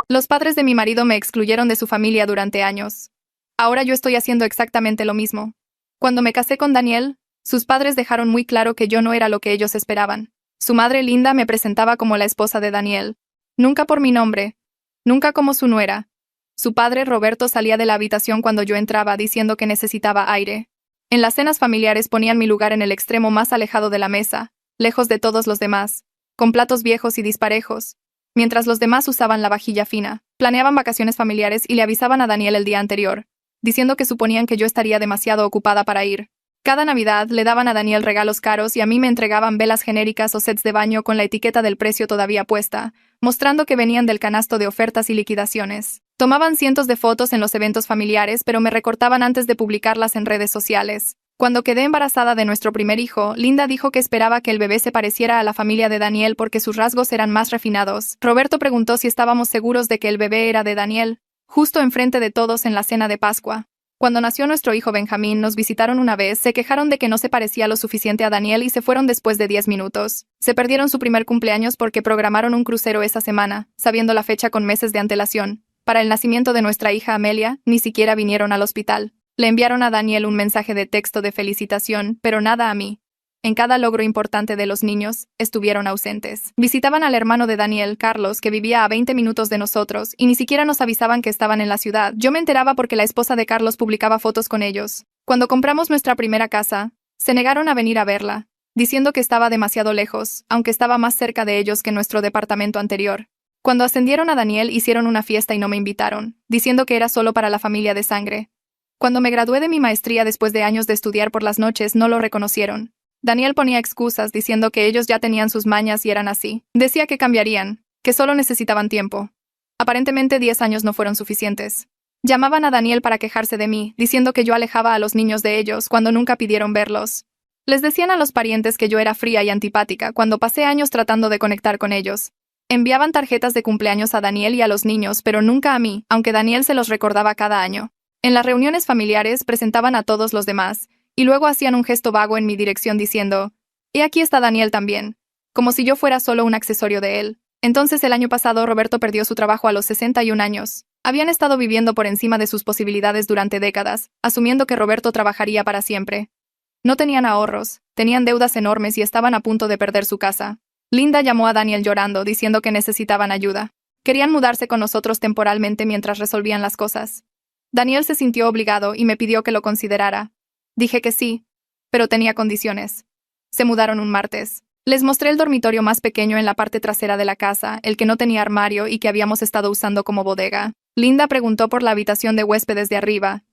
Los padres de mi marido me excluyeron de su familia durante años. Ahora yo estoy haciendo exactamente lo mismo. Cuando me casé con Daniel, sus padres dejaron muy claro que yo no era lo que ellos esperaban. Su madre Linda me presentaba como la esposa de Daniel. Nunca por mi nombre. Nunca como su nuera. Su padre Roberto salía de la habitación cuando yo entraba diciendo que necesitaba aire. En las cenas familiares ponían mi lugar en el extremo más alejado de la mesa, lejos de todos los demás, con platos viejos y disparejos, mientras los demás usaban la vajilla fina. Planeaban vacaciones familiares y le avisaban a Daniel el día anterior, diciendo que suponían que yo estaría demasiado ocupada para ir. Cada Navidad le daban a Daniel regalos caros y a mí me entregaban velas genéricas o sets de baño con la etiqueta del precio todavía puesta, mostrando que venían del canasto de ofertas y liquidaciones. Tomaban cientos de fotos en los eventos familiares, pero me recortaban antes de publicarlas en redes sociales. Cuando quedé embarazada de nuestro primer hijo, Linda dijo que esperaba que el bebé se pareciera a la familia de Daniel porque sus rasgos eran más refinados. Roberto preguntó si estábamos seguros de que el bebé era de Daniel, justo enfrente de todos en la cena de Pascua. Cuando nació nuestro hijo Benjamín, nos visitaron una vez, se quejaron de que no se parecía lo suficiente a Daniel y se fueron después de 10 minutos. Se perdieron su primer cumpleaños porque programaron un crucero esa semana, sabiendo la fecha con meses de antelación. Para el nacimiento de nuestra hija Amelia, ni siquiera vinieron al hospital. Le enviaron a Daniel un mensaje de texto de felicitación, pero nada a mí. En cada logro importante de los niños, estuvieron ausentes. Visitaban al hermano de Daniel, Carlos, que vivía a 20 minutos de nosotros, y ni siquiera nos avisaban que estaban en la ciudad. Yo me enteraba porque la esposa de Carlos publicaba fotos con ellos. Cuando compramos nuestra primera casa, se negaron a venir a verla, diciendo que estaba demasiado lejos, aunque estaba más cerca de ellos que nuestro departamento anterior. Cuando ascendieron a Daniel, hicieron una fiesta y no me invitaron, diciendo que era solo para la familia de sangre. Cuando me gradué de mi maestría después de años de estudiar por las noches, no lo reconocieron. Daniel ponía excusas diciendo que ellos ya tenían sus mañas y eran así. Decía que cambiarían, que solo necesitaban tiempo. Aparentemente 10 años no fueron suficientes. Llamaban a Daniel para quejarse de mí, diciendo que yo alejaba a los niños de ellos cuando nunca pidieron verlos. Les decían a los parientes que yo era fría y antipática cuando pasé años tratando de conectar con ellos. Enviaban tarjetas de cumpleaños a Daniel y a los niños, pero nunca a mí, aunque Daniel se los recordaba cada año. En las reuniones familiares presentaban a todos los demás, y luego hacían un gesto vago en mi dirección diciendo, «Y aquí está Daniel también», como si yo fuera solo un accesorio de él. Entonces el año pasado Roberto perdió su trabajo a los 61 años. Habían estado viviendo por encima de sus posibilidades durante décadas, asumiendo que Roberto trabajaría para siempre. No tenían ahorros, tenían deudas enormes y estaban a punto de perder su casa. Linda llamó a Daniel llorando, diciendo que necesitaban ayuda. Querían mudarse con nosotros temporalmente mientras resolvían las cosas. Daniel se sintió obligado y me pidió que lo considerara. Dije que sí, pero tenía condiciones. Se mudaron un martes. Les mostré el dormitorio más pequeño en la parte trasera de la casa, el que no tenía armario y que habíamos estado usando como bodega. Linda preguntó por la habitación de huéspedes de arriba,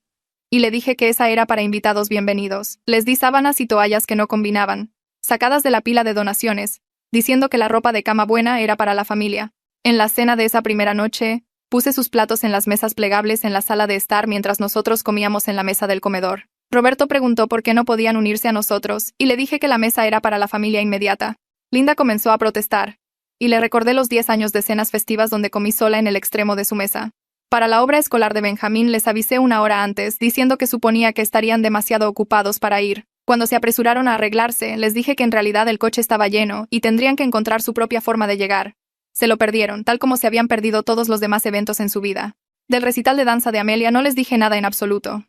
y le dije que esa era para invitados bienvenidos. Les di sábanas y toallas que no combinaban, sacadas de la pila de donaciones, diciendo que la ropa de cama buena era para la familia. En la cena de esa primera noche, puse sus platos en las mesas plegables en la sala de estar mientras nosotros comíamos en la mesa del comedor. Roberto preguntó por qué no podían unirse a nosotros, y le dije que la mesa era para la familia inmediata. Linda comenzó a protestar, y le recordé los 10 años de cenas festivas donde comí sola en el extremo de su mesa. Para la obra escolar de Benjamín les avisé una hora antes, diciendo que suponía que estarían demasiado ocupados para ir. Cuando se apresuraron a arreglarse, les dije que en realidad el coche estaba lleno, y tendrían que encontrar su propia forma de llegar. Se lo perdieron, tal como se habían perdido todos los demás eventos en su vida. Del recital de danza de Amelia no les dije nada en absoluto.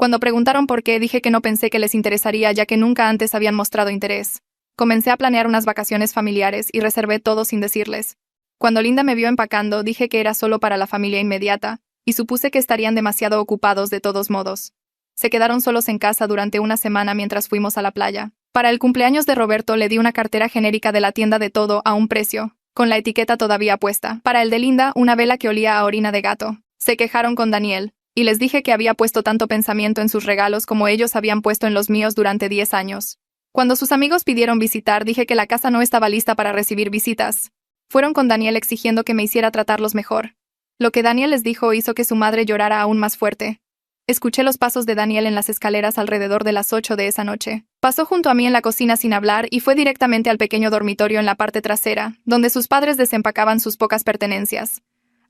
Cuando preguntaron por qué, dije que no pensé que les interesaría ya que nunca antes habían mostrado interés. Comencé a planear unas vacaciones familiares y reservé todo sin decirles. Cuando Linda me vio empacando, dije que era solo para la familia inmediata, y supuse que estarían demasiado ocupados de todos modos. Se quedaron solos en casa durante una semana mientras fuimos a la playa. Para el cumpleaños de Roberto le di una cartera genérica de la tienda de todo a un precio, con la etiqueta todavía puesta. Para el de Linda, una vela que olía a orina de gato. Se quejaron con Daniel, y les dije que había puesto tanto pensamiento en sus regalos como ellos habían puesto en los míos durante 10 años. Cuando sus amigos pidieron visitar, dije que la casa no estaba lista para recibir visitas. Fueron con Daniel exigiendo que me hiciera tratarlos mejor. Lo que Daniel les dijo hizo que su madre llorara aún más fuerte. Escuché los pasos de Daniel en las escaleras alrededor de las 8 de esa noche. Pasó junto a mí en la cocina sin hablar y fue directamente al pequeño dormitorio en la parte trasera, donde sus padres desempacaban sus pocas pertenencias.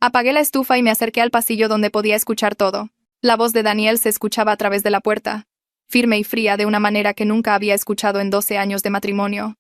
Apagué la estufa y me acerqué al pasillo donde podía escuchar todo. La voz de Daniel se escuchaba a través de la puerta, firme y fría de una manera que nunca había escuchado en 12 años de matrimonio.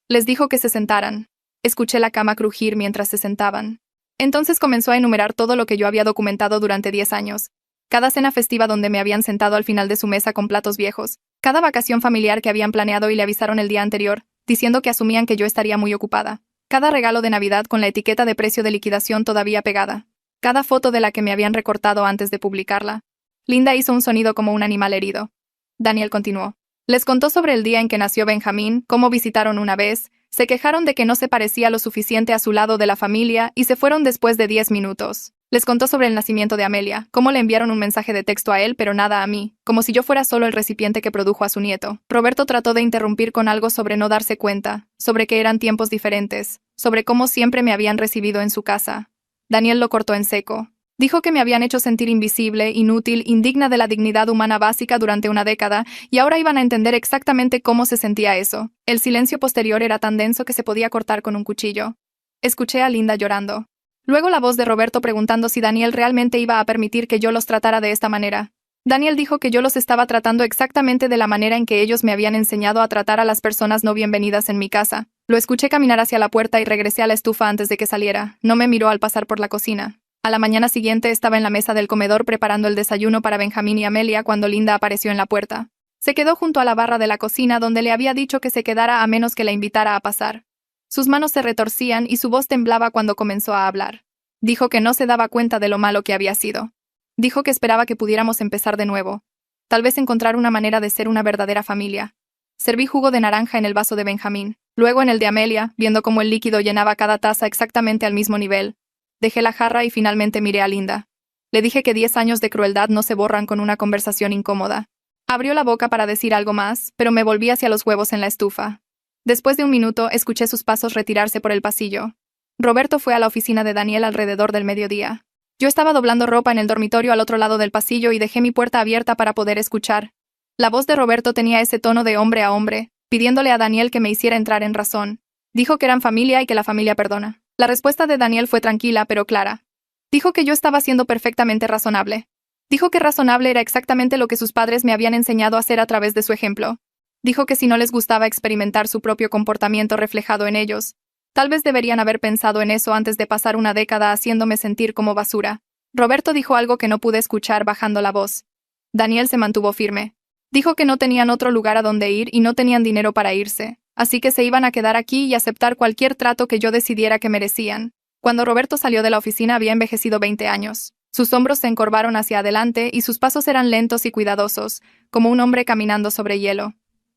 Les dijo que se sentaran. Escuché la cama crujir mientras se sentaban. Entonces comenzó a enumerar todo lo que yo había documentado durante 10 años. Cada cena festiva donde me habían sentado al final de su mesa con platos viejos. Cada vacación familiar que habían planeado y le avisaron el día anterior, diciendo que asumían que yo estaría muy ocupada. Cada regalo de Navidad con la etiqueta de precio de liquidación todavía pegada. Cada foto de la que me habían recortado antes de publicarla. Linda hizo un sonido como un animal herido. Daniel continuó. Les contó sobre el día en que nació Benjamín, cómo visitaron una vez, se quejaron de que no se parecía lo suficiente a su lado de la familia y se fueron después de 10 minutos. Les contó sobre el nacimiento de Amelia, cómo le enviaron un mensaje de texto a él pero nada a mí, como si yo fuera solo el recipiente que produjo a su nieto. Roberto trató de interrumpir con algo sobre no darse cuenta, sobre que eran tiempos diferentes, sobre cómo siempre me habían recibido en su casa. Daniel lo cortó en seco. Dijo que me habían hecho sentir invisible, inútil, indigna de la dignidad humana básica durante una década, y ahora iban a entender exactamente cómo se sentía eso. El silencio posterior era tan denso que se podía cortar con un cuchillo. Escuché a Linda llorando. Luego la voz de Roberto preguntando si Daniel realmente iba a permitir que yo los tratara de esta manera. Daniel dijo que yo los estaba tratando exactamente de la manera en que ellos me habían enseñado a tratar a las personas no bienvenidas en mi casa. Lo escuché caminar hacia la puerta y regresé a la estufa antes de que saliera. No me miró al pasar por la cocina. A la mañana siguiente estaba en la mesa del comedor preparando el desayuno para Benjamín y Amelia cuando Linda apareció en la puerta. Se quedó junto a la barra de la cocina donde le había dicho que se quedara a menos que la invitara a pasar. Sus manos se retorcían y su voz temblaba cuando comenzó a hablar. Dijo que no se daba cuenta de lo malo que había sido. Dijo que esperaba que pudiéramos empezar de nuevo. Tal vez encontrar una manera de ser una verdadera familia. Serví jugo de naranja en el vaso de Benjamín, luego en el de Amelia, viendo cómo el líquido llenaba cada taza exactamente al mismo nivel. Dejé la jarra y finalmente miré a Linda. Le dije que 10 años de crueldad no se borran con una conversación incómoda. Abrió la boca para decir algo más, pero me volví hacia los huevos en la estufa. Después de un minuto, escuché sus pasos retirarse por el pasillo. Roberto fue a la oficina de Daniel alrededor del mediodía. Yo estaba doblando ropa en el dormitorio al otro lado del pasillo y dejé mi puerta abierta para poder escuchar. La voz de Roberto tenía ese tono de hombre a hombre, pidiéndole a Daniel que me hiciera entrar en razón. Dijo que eran familia y que la familia perdona. La respuesta de Daniel fue tranquila pero clara. Dijo que yo estaba siendo perfectamente razonable. Dijo que razonable era exactamente lo que sus padres me habían enseñado a hacer a través de su ejemplo. Dijo que si no les gustaba experimentar su propio comportamiento reflejado en ellos, tal vez deberían haber pensado en eso antes de pasar una década haciéndome sentir como basura. Roberto dijo algo que no pude escuchar bajando la voz. Daniel se mantuvo firme. Dijo que no tenían otro lugar a donde ir y no tenían dinero para irse, así que se iban a quedar aquí y aceptar cualquier trato que yo decidiera que merecían. Cuando Roberto salió de la oficina había envejecido 20 años. Sus hombros se encorvaron hacia adelante y sus pasos eran lentos y cuidadosos, como un hombre caminando sobre hielo.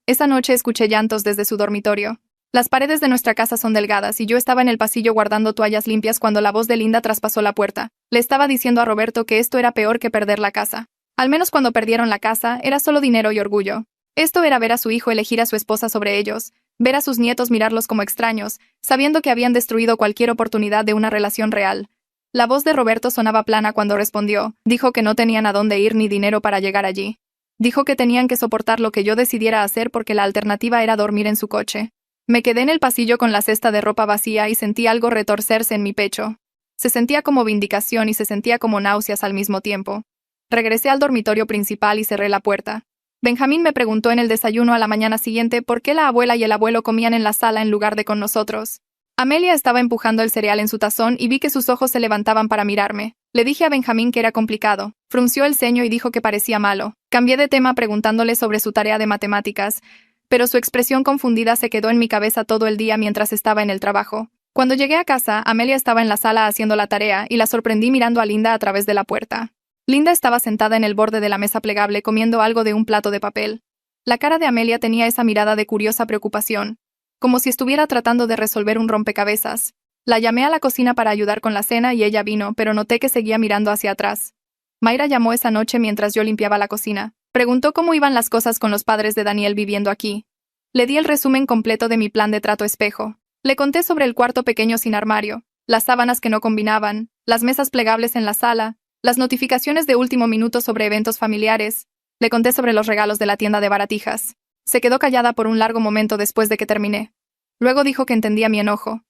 Esa noche escuché llantos desde su dormitorio. Las paredes de nuestra casa son delgadas y yo estaba en el pasillo guardando toallas limpias cuando la voz de Linda traspasó la puerta. Le estaba diciendo a Roberto que esto era peor que perder la casa. Al menos cuando perdieron la casa, era solo dinero y orgullo. Esto era ver a su hijo elegir a su esposa sobre ellos, ver a sus nietos mirarlos como extraños, sabiendo que habían destruido cualquier oportunidad de una relación real. La voz de Roberto sonaba plana cuando respondió. Dijo que no tenían a dónde ir ni dinero para llegar allí. Dijo que tenían que soportar lo que yo decidiera hacer porque la alternativa era dormir en su coche. Me quedé en el pasillo con la cesta de ropa vacía y sentí algo retorcerse en mi pecho. Se sentía como vindicación y se sentía como náuseas al mismo tiempo. Regresé al dormitorio principal y cerré la puerta. Benjamín me preguntó en el desayuno a la mañana siguiente por qué la abuela y el abuelo comían en la sala en lugar de con nosotros. Amelia estaba empujando el cereal en su tazón y vi que sus ojos se levantaban para mirarme. Le dije a Benjamín que era complicado. Frunció el ceño y dijo que parecía malo. Cambié de tema preguntándole sobre su tarea de matemáticas, pero su expresión confundida se quedó en mi cabeza todo el día mientras estaba en el trabajo. Cuando llegué a casa, Amelia estaba en la sala haciendo la tarea y la sorprendí mirando a Linda a través de la puerta. Linda estaba sentada en el borde de la mesa plegable comiendo algo de un plato de papel. La cara de Amelia tenía esa mirada de curiosa preocupación, como si estuviera tratando de resolver un rompecabezas. La llamé a la cocina para ayudar con la cena y ella vino, pero noté que seguía mirando hacia atrás. Mayra llamó esa noche mientras yo limpiaba la cocina. Preguntó cómo iban las cosas con los padres de Daniel viviendo aquí. Le di el resumen completo de mi plan de trato espejo. Le conté sobre el cuarto pequeño sin armario, las sábanas que no combinaban, las mesas plegables en la sala, las notificaciones de último minuto sobre eventos familiares. Le conté sobre los regalos de la tienda de baratijas. Se quedó callada por un largo momento después de que terminé. Luego dijo que entendía mi enojo.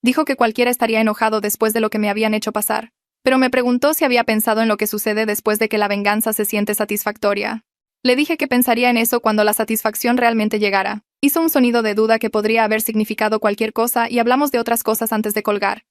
Dijo que cualquiera estaría enojado después de lo que me habían hecho pasar. Pero me preguntó si había pensado en lo que sucede después de que la venganza se siente satisfactoria. Le dije que pensaría en eso cuando la satisfacción realmente llegara. Hizo un sonido de duda que podría haber significado cualquier cosa y hablamos de otras cosas antes de colgar.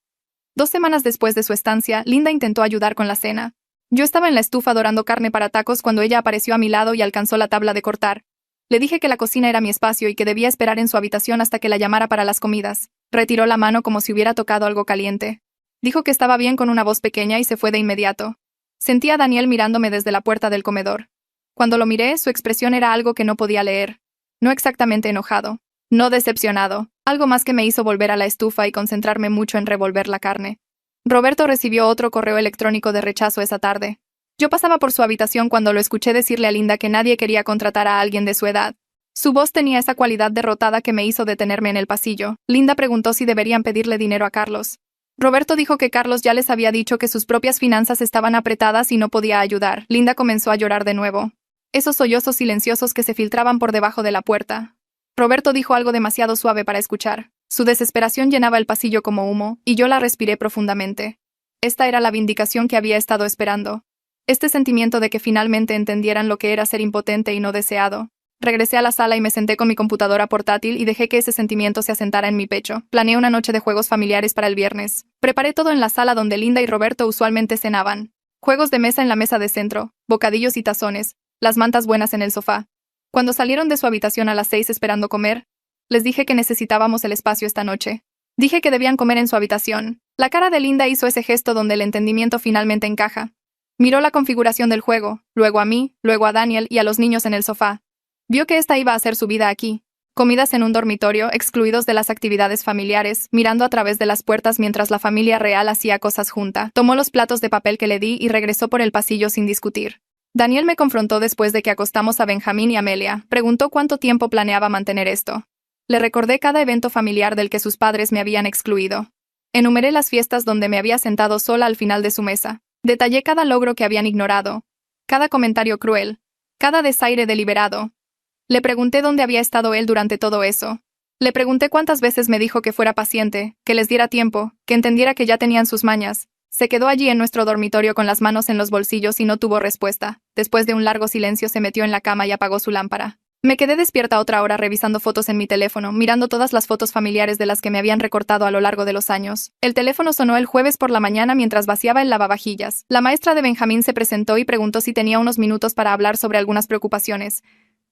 2 semanas después de su estancia, Linda intentó ayudar con la cena. Yo estaba en la estufa dorando carne para tacos cuando ella apareció a mi lado y alcanzó la tabla de cortar. Le dije que la cocina era mi espacio y que debía esperar en su habitación hasta que la llamara para las comidas. Retiró la mano como si hubiera tocado algo caliente. Dijo que estaba bien con una voz pequeña y se fue de inmediato. Sentí a Daniel mirándome desde la puerta del comedor. Cuando lo miré, su expresión era algo que no podía leer. No exactamente enojado. No decepcionado. Algo más que me hizo volver a la estufa y concentrarme mucho en revolver la carne. Roberto recibió otro correo electrónico de rechazo esa tarde. Yo pasaba por su habitación cuando lo escuché decirle a Linda que nadie quería contratar a alguien de su edad. Su voz tenía esa cualidad derrotada que me hizo detenerme en el pasillo. Linda preguntó si deberían pedirle dinero a Carlos. Roberto dijo que Carlos ya les había dicho que sus propias finanzas estaban apretadas y no podía ayudar. Linda comenzó a llorar de nuevo. Esos sollozos silenciosos que se filtraban por debajo de la puerta. Roberto dijo algo demasiado suave para escuchar. Su desesperación llenaba el pasillo como humo, y yo la respiré profundamente. Esta era la vindicación que había estado esperando. Este sentimiento de que finalmente entendieran lo que era ser impotente y no deseado. Regresé a la sala y me senté con mi computadora portátil y dejé que ese sentimiento se asentara en mi pecho. Planeé una noche de juegos familiares para el viernes. Preparé todo en la sala donde Linda y Roberto usualmente cenaban. Juegos de mesa en la mesa de centro, bocadillos y tazones, las mantas buenas en el sofá. Cuando salieron de su habitación a las 6 esperando comer, les dije que necesitábamos el espacio esta noche. Dije que debían comer en su habitación. La cara de Linda hizo ese gesto donde el entendimiento finalmente encaja. Miró la configuración del juego, luego a mí, luego a Daniel y a los niños en el sofá. Vio que esta iba a ser su vida aquí. Comidas en un dormitorio, excluidos de las actividades familiares, mirando a través de las puertas mientras la familia real hacía cosas junta. Tomó los platos de papel que le di y regresó por el pasillo sin discutir. Daniel me confrontó después de que acostamos a Benjamín y Amelia. Preguntó cuánto tiempo planeaba mantener esto. Le recordé cada evento familiar del que sus padres me habían excluido. Enumeré las fiestas donde me había sentado sola al final de su mesa. Detallé cada logro que habían ignorado, cada comentario cruel, cada desaire deliberado. Le pregunté dónde había estado él durante todo eso. Le pregunté cuántas veces me dijo que fuera paciente, que les diera tiempo, que entendiera que ya tenían sus mañas. Se quedó allí en nuestro dormitorio con las manos en los bolsillos y no tuvo respuesta. Después de un largo silencio se metió en la cama y apagó su lámpara. Me quedé despierta otra hora revisando fotos en mi teléfono, mirando todas las fotos familiares de las que me habían recortado a lo largo de los años. El teléfono sonó el jueves por la mañana mientras vaciaba el lavavajillas. La maestra de Benjamín se presentó y preguntó si tenía unos minutos para hablar sobre algunas preocupaciones.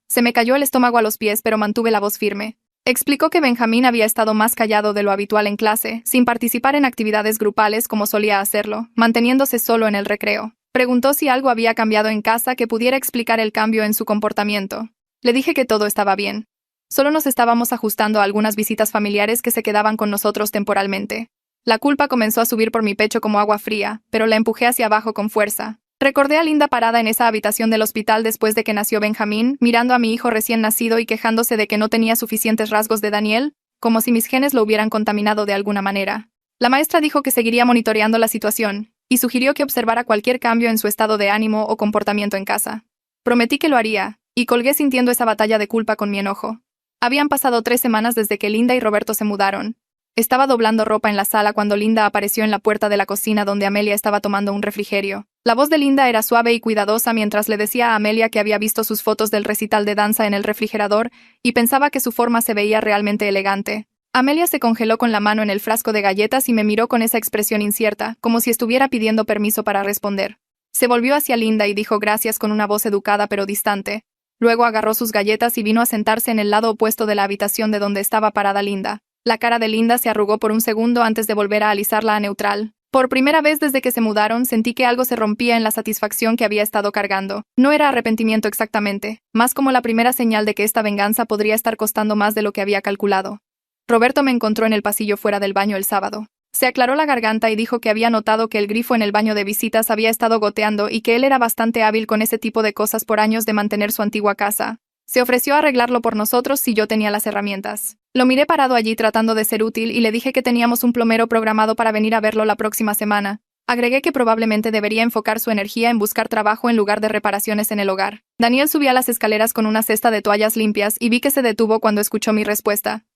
Se me cayó el estómago a los pies, pero mantuve la voz firme. Explicó que Benjamín había estado más callado de lo habitual en clase, sin participar en actividades grupales como solía hacerlo, manteniéndose solo en el recreo. Preguntó si algo había cambiado en casa que pudiera explicar el cambio en su comportamiento. Le dije que todo estaba bien. Solo nos estábamos ajustando a algunas visitas familiares que se quedaban con nosotros temporalmente. La culpa comenzó a subir por mi pecho como agua fría, pero la empujé hacia abajo con fuerza. Recordé a Linda parada en esa habitación del hospital después de que nació Benjamín, mirando a mi hijo recién nacido y quejándose de que no tenía suficientes rasgos de Daniel, como si mis genes lo hubieran contaminado de alguna manera. La maestra dijo que seguiría monitoreando la situación, y sugirió que observara cualquier cambio en su estado de ánimo o comportamiento en casa. Prometí que lo haría, y colgué sintiendo esa batalla de culpa con mi enojo. Habían pasado 3 semanas desde que Linda y Roberto se mudaron. Estaba doblando ropa en la sala cuando Linda apareció en la puerta de la cocina donde Amelia estaba tomando un refrigerio. La voz de Linda era suave y cuidadosa mientras le decía a Amelia que había visto sus fotos del recital de danza en el refrigerador y pensaba que su forma se veía realmente elegante. Amelia se congeló con la mano en el frasco de galletas y me miró con esa expresión incierta, como si estuviera pidiendo permiso para responder. Se volvió hacia Linda y dijo gracias con una voz educada pero distante. Luego agarró sus galletas y vino a sentarse en el lado opuesto de la habitación de donde estaba parada Linda. La cara de Linda se arrugó por un segundo antes de volver a alisarla a neutral. Por primera vez desde que se mudaron, sentí que algo se rompía en la satisfacción que había estado cargando. No era arrepentimiento exactamente, más como la primera señal de que esta venganza podría estar costando más de lo que había calculado. Roberto me encontró en el pasillo fuera del baño el sábado. Se aclaró la garganta y dijo que había notado que el grifo en el baño de visitas había estado goteando y que él era bastante hábil con ese tipo de cosas por años de mantener su antigua casa. Se ofreció a arreglarlo por nosotros si yo tenía las herramientas. Lo miré parado allí tratando de ser útil y le dije que teníamos un plomero programado para venir a verlo la próxima semana. Agregué que probablemente debería enfocar su energía en buscar trabajo en lugar de reparaciones en el hogar. Daniel subía las escaleras con una cesta de toallas limpias y vi que se detuvo cuando escuchó mi respuesta.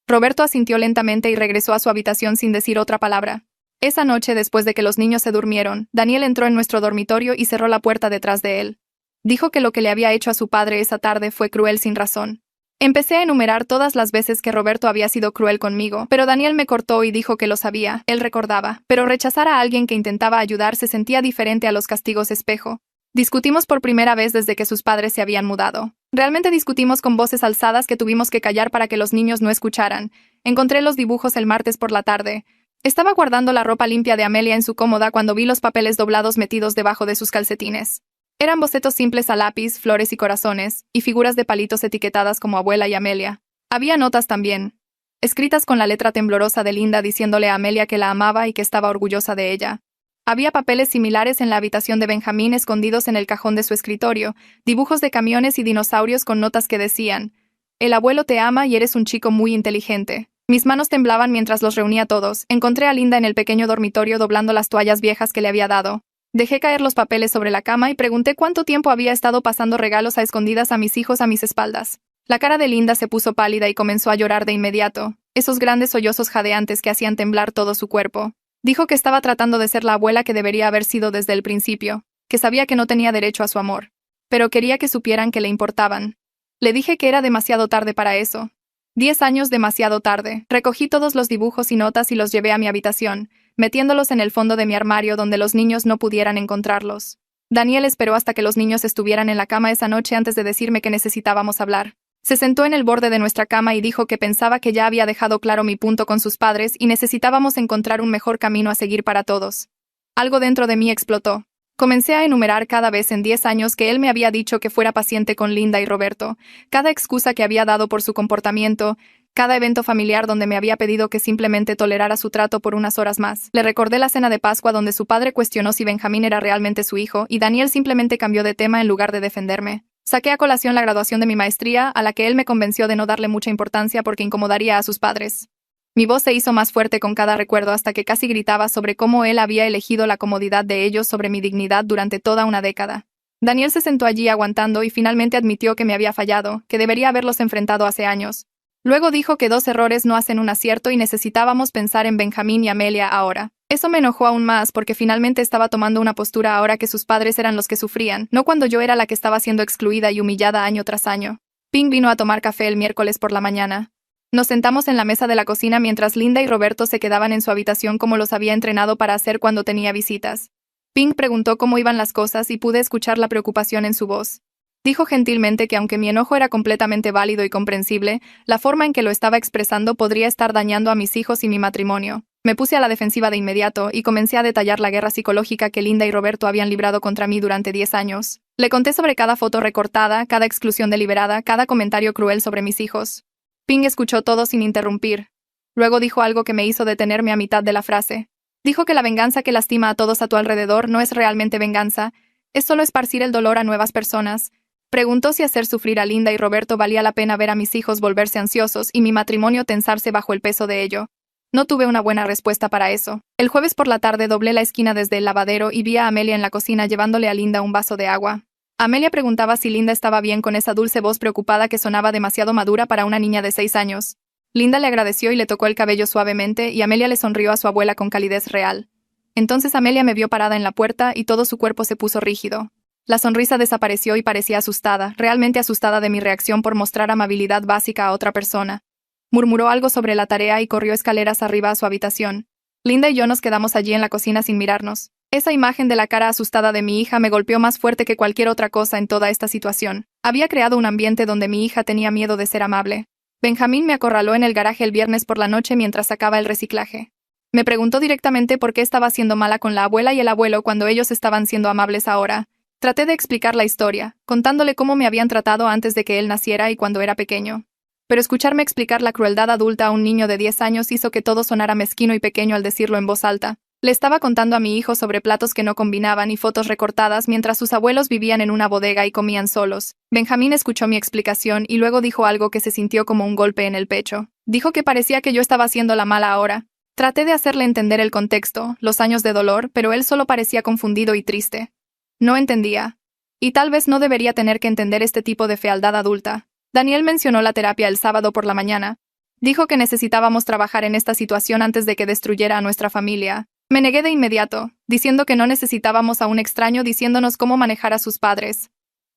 Roberto asintió lentamente y regresó a su habitación sin decir otra palabra. Esa noche, después de que los niños se durmieron, Daniel entró en nuestro dormitorio y cerró la puerta detrás de él. Dijo que lo que le había hecho a su padre esa tarde fue cruel sin razón. Empecé a enumerar todas las veces que Roberto había sido cruel conmigo, pero Daniel me cortó y dijo que lo sabía, él recordaba, pero rechazar a alguien que intentaba ayudar se sentía diferente a los castigos espejo. Discutimos por primera vez desde que sus padres se habían mudado. Realmente discutimos con voces alzadas que tuvimos que callar para que los niños no escucharan. Encontré los dibujos el martes por la tarde. Estaba guardando la ropa limpia de Amelia en su cómoda cuando vi los papeles doblados metidos debajo de sus calcetines. Eran bocetos simples a lápiz, flores y corazones, y figuras de palitos etiquetadas como abuela y Amelia. Había notas también, escritas con la letra temblorosa de Linda diciéndole a Amelia que la amaba y que estaba orgullosa de ella. Había papeles similares en la habitación de Benjamín escondidos en el cajón de su escritorio, dibujos de camiones y dinosaurios con notas que decían: «El abuelo te ama y eres un chico muy inteligente». Mis manos temblaban mientras los reunía todos. Encontré a Linda en el pequeño dormitorio doblando las toallas viejas que le había dado. Dejé caer los papeles sobre la cama y pregunté cuánto tiempo había estado pasando regalos a escondidas a mis hijos a mis espaldas. La cara de Linda se puso pálida y comenzó a llorar de inmediato, esos grandes sollozos jadeantes que hacían temblar todo su cuerpo. Dijo que estaba tratando de ser la abuela que debería haber sido desde el principio, que sabía que no tenía derecho a su amor, pero quería que supieran que le importaban. Le dije que era demasiado tarde para eso. 10 años demasiado tarde. Recogí todos los dibujos y notas y los llevé a mi habitación, metiéndolos en el fondo de mi armario donde los niños no pudieran encontrarlos. Daniel esperó hasta que los niños estuvieran en la cama esa noche antes de decirme que necesitábamos hablar. Se sentó en el borde de nuestra cama y dijo que pensaba que ya había dejado claro mi punto con sus padres y necesitábamos encontrar un mejor camino a seguir para todos. Algo dentro de mí explotó. Comencé a enumerar cada vez en 10 años que él me había dicho que fuera paciente con Linda y Roberto, cada excusa que había dado por su comportamiento, cada evento familiar donde me había pedido que simplemente tolerara su trato por unas horas más. Le recordé la cena de Pascua donde su padre cuestionó si Benjamín era realmente su hijo y Daniel simplemente cambió de tema en lugar de defenderme. Saqué a colación la graduación de mi maestría, a la que él me convenció de no darle mucha importancia porque incomodaría a sus padres. Mi voz se hizo más fuerte con cada recuerdo hasta que casi gritaba sobre cómo él había elegido la comodidad de ellos sobre mi dignidad durante toda una década. Daniel se sentó allí aguantando y finalmente admitió que me había fallado, que debería haberlos enfrentado hace años. Luego dijo que 2 errores no hacen un acierto y necesitábamos pensar en Benjamín y Amelia ahora. Eso me enojó aún más porque finalmente estaba tomando una postura ahora que sus padres eran los que sufrían, no cuando yo era la que estaba siendo excluida y humillada año tras año. Ping vino a tomar café el miércoles por la mañana. Nos sentamos en la mesa de la cocina mientras Linda y Roberto se quedaban en su habitación como los había entrenado para hacer cuando tenía visitas. Ping preguntó cómo iban las cosas y pude escuchar la preocupación en su voz. Dijo gentilmente que aunque mi enojo era completamente válido y comprensible, la forma en que lo estaba expresando podría estar dañando a mis hijos y mi matrimonio. Me puse a la defensiva de inmediato y comencé a detallar la guerra psicológica que Linda y Roberto habían librado contra mí durante 10 años. Le conté sobre cada foto recortada, cada exclusión deliberada, cada comentario cruel sobre mis hijos. Ping escuchó todo sin interrumpir. Luego dijo algo que me hizo detenerme a mitad de la frase. Dijo que la venganza que lastima a todos a tu alrededor no es realmente venganza, es solo esparcir el dolor a nuevas personas. Preguntó si hacer sufrir a Linda y Roberto valía la pena ver a mis hijos volverse ansiosos y mi matrimonio tensarse bajo el peso de ello. No tuve una buena respuesta para eso. El jueves por la tarde doblé la esquina desde el lavadero y vi a Amelia en la cocina llevándole a Linda un vaso de agua. Amelia preguntaba si Linda estaba bien con esa dulce voz preocupada que sonaba demasiado madura para una niña de 6 años. Linda le agradeció y le tocó el cabello suavemente y Amelia le sonrió a su abuela con calidez real. Entonces Amelia me vio parada en la puerta y todo su cuerpo se puso rígido. La sonrisa desapareció y parecía asustada, realmente asustada de mi reacción por mostrar amabilidad básica a otra persona. Murmuró algo sobre la tarea y corrió escaleras arriba a su habitación. Linda y yo nos quedamos allí en la cocina sin mirarnos. Esa imagen de la cara asustada de mi hija me golpeó más fuerte que cualquier otra cosa en toda esta situación. Había creado un ambiente donde mi hija tenía miedo de ser amable. Benjamín me acorraló en el garaje el viernes por la noche mientras sacaba el reciclaje. Me preguntó directamente por qué estaba siendo mala con la abuela y el abuelo cuando ellos estaban siendo amables ahora. Traté de explicar la historia, contándole cómo me habían tratado antes de que él naciera y cuando era pequeño. Pero escucharme explicar la crueldad adulta a un niño de 10 años hizo que todo sonara mezquino y pequeño al decirlo en voz alta. Le estaba contando a mi hijo sobre platos que no combinaban y fotos recortadas mientras sus abuelos vivían en una bodega y comían solos. Benjamín escuchó mi explicación y luego dijo algo que se sintió como un golpe en el pecho. Dijo que parecía que yo estaba haciendo la mala ahora. Traté de hacerle entender el contexto, los años de dolor, pero él solo parecía confundido y triste. No entendía. Y tal vez no debería tener que entender este tipo de fealdad adulta. Daniel mencionó la terapia el sábado por la mañana. Dijo que necesitábamos trabajar en esta situación antes de que destruyera a nuestra familia. Me negué de inmediato, diciendo que no necesitábamos a un extraño diciéndonos cómo manejar a sus padres.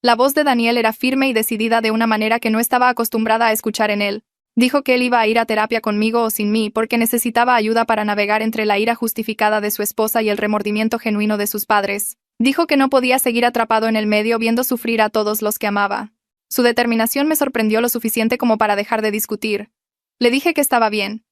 La voz de Daniel era firme y decidida de una manera que no estaba acostumbrada a escuchar en él. Dijo que él iba a ir a terapia conmigo o sin mí porque necesitaba ayuda para navegar entre la ira justificada de su esposa y el remordimiento genuino de sus padres. Dijo que no podía seguir atrapado en el medio viendo sufrir a todos los que amaba. Su determinación me sorprendió lo suficiente como para dejar de discutir. Le dije que estaba bien.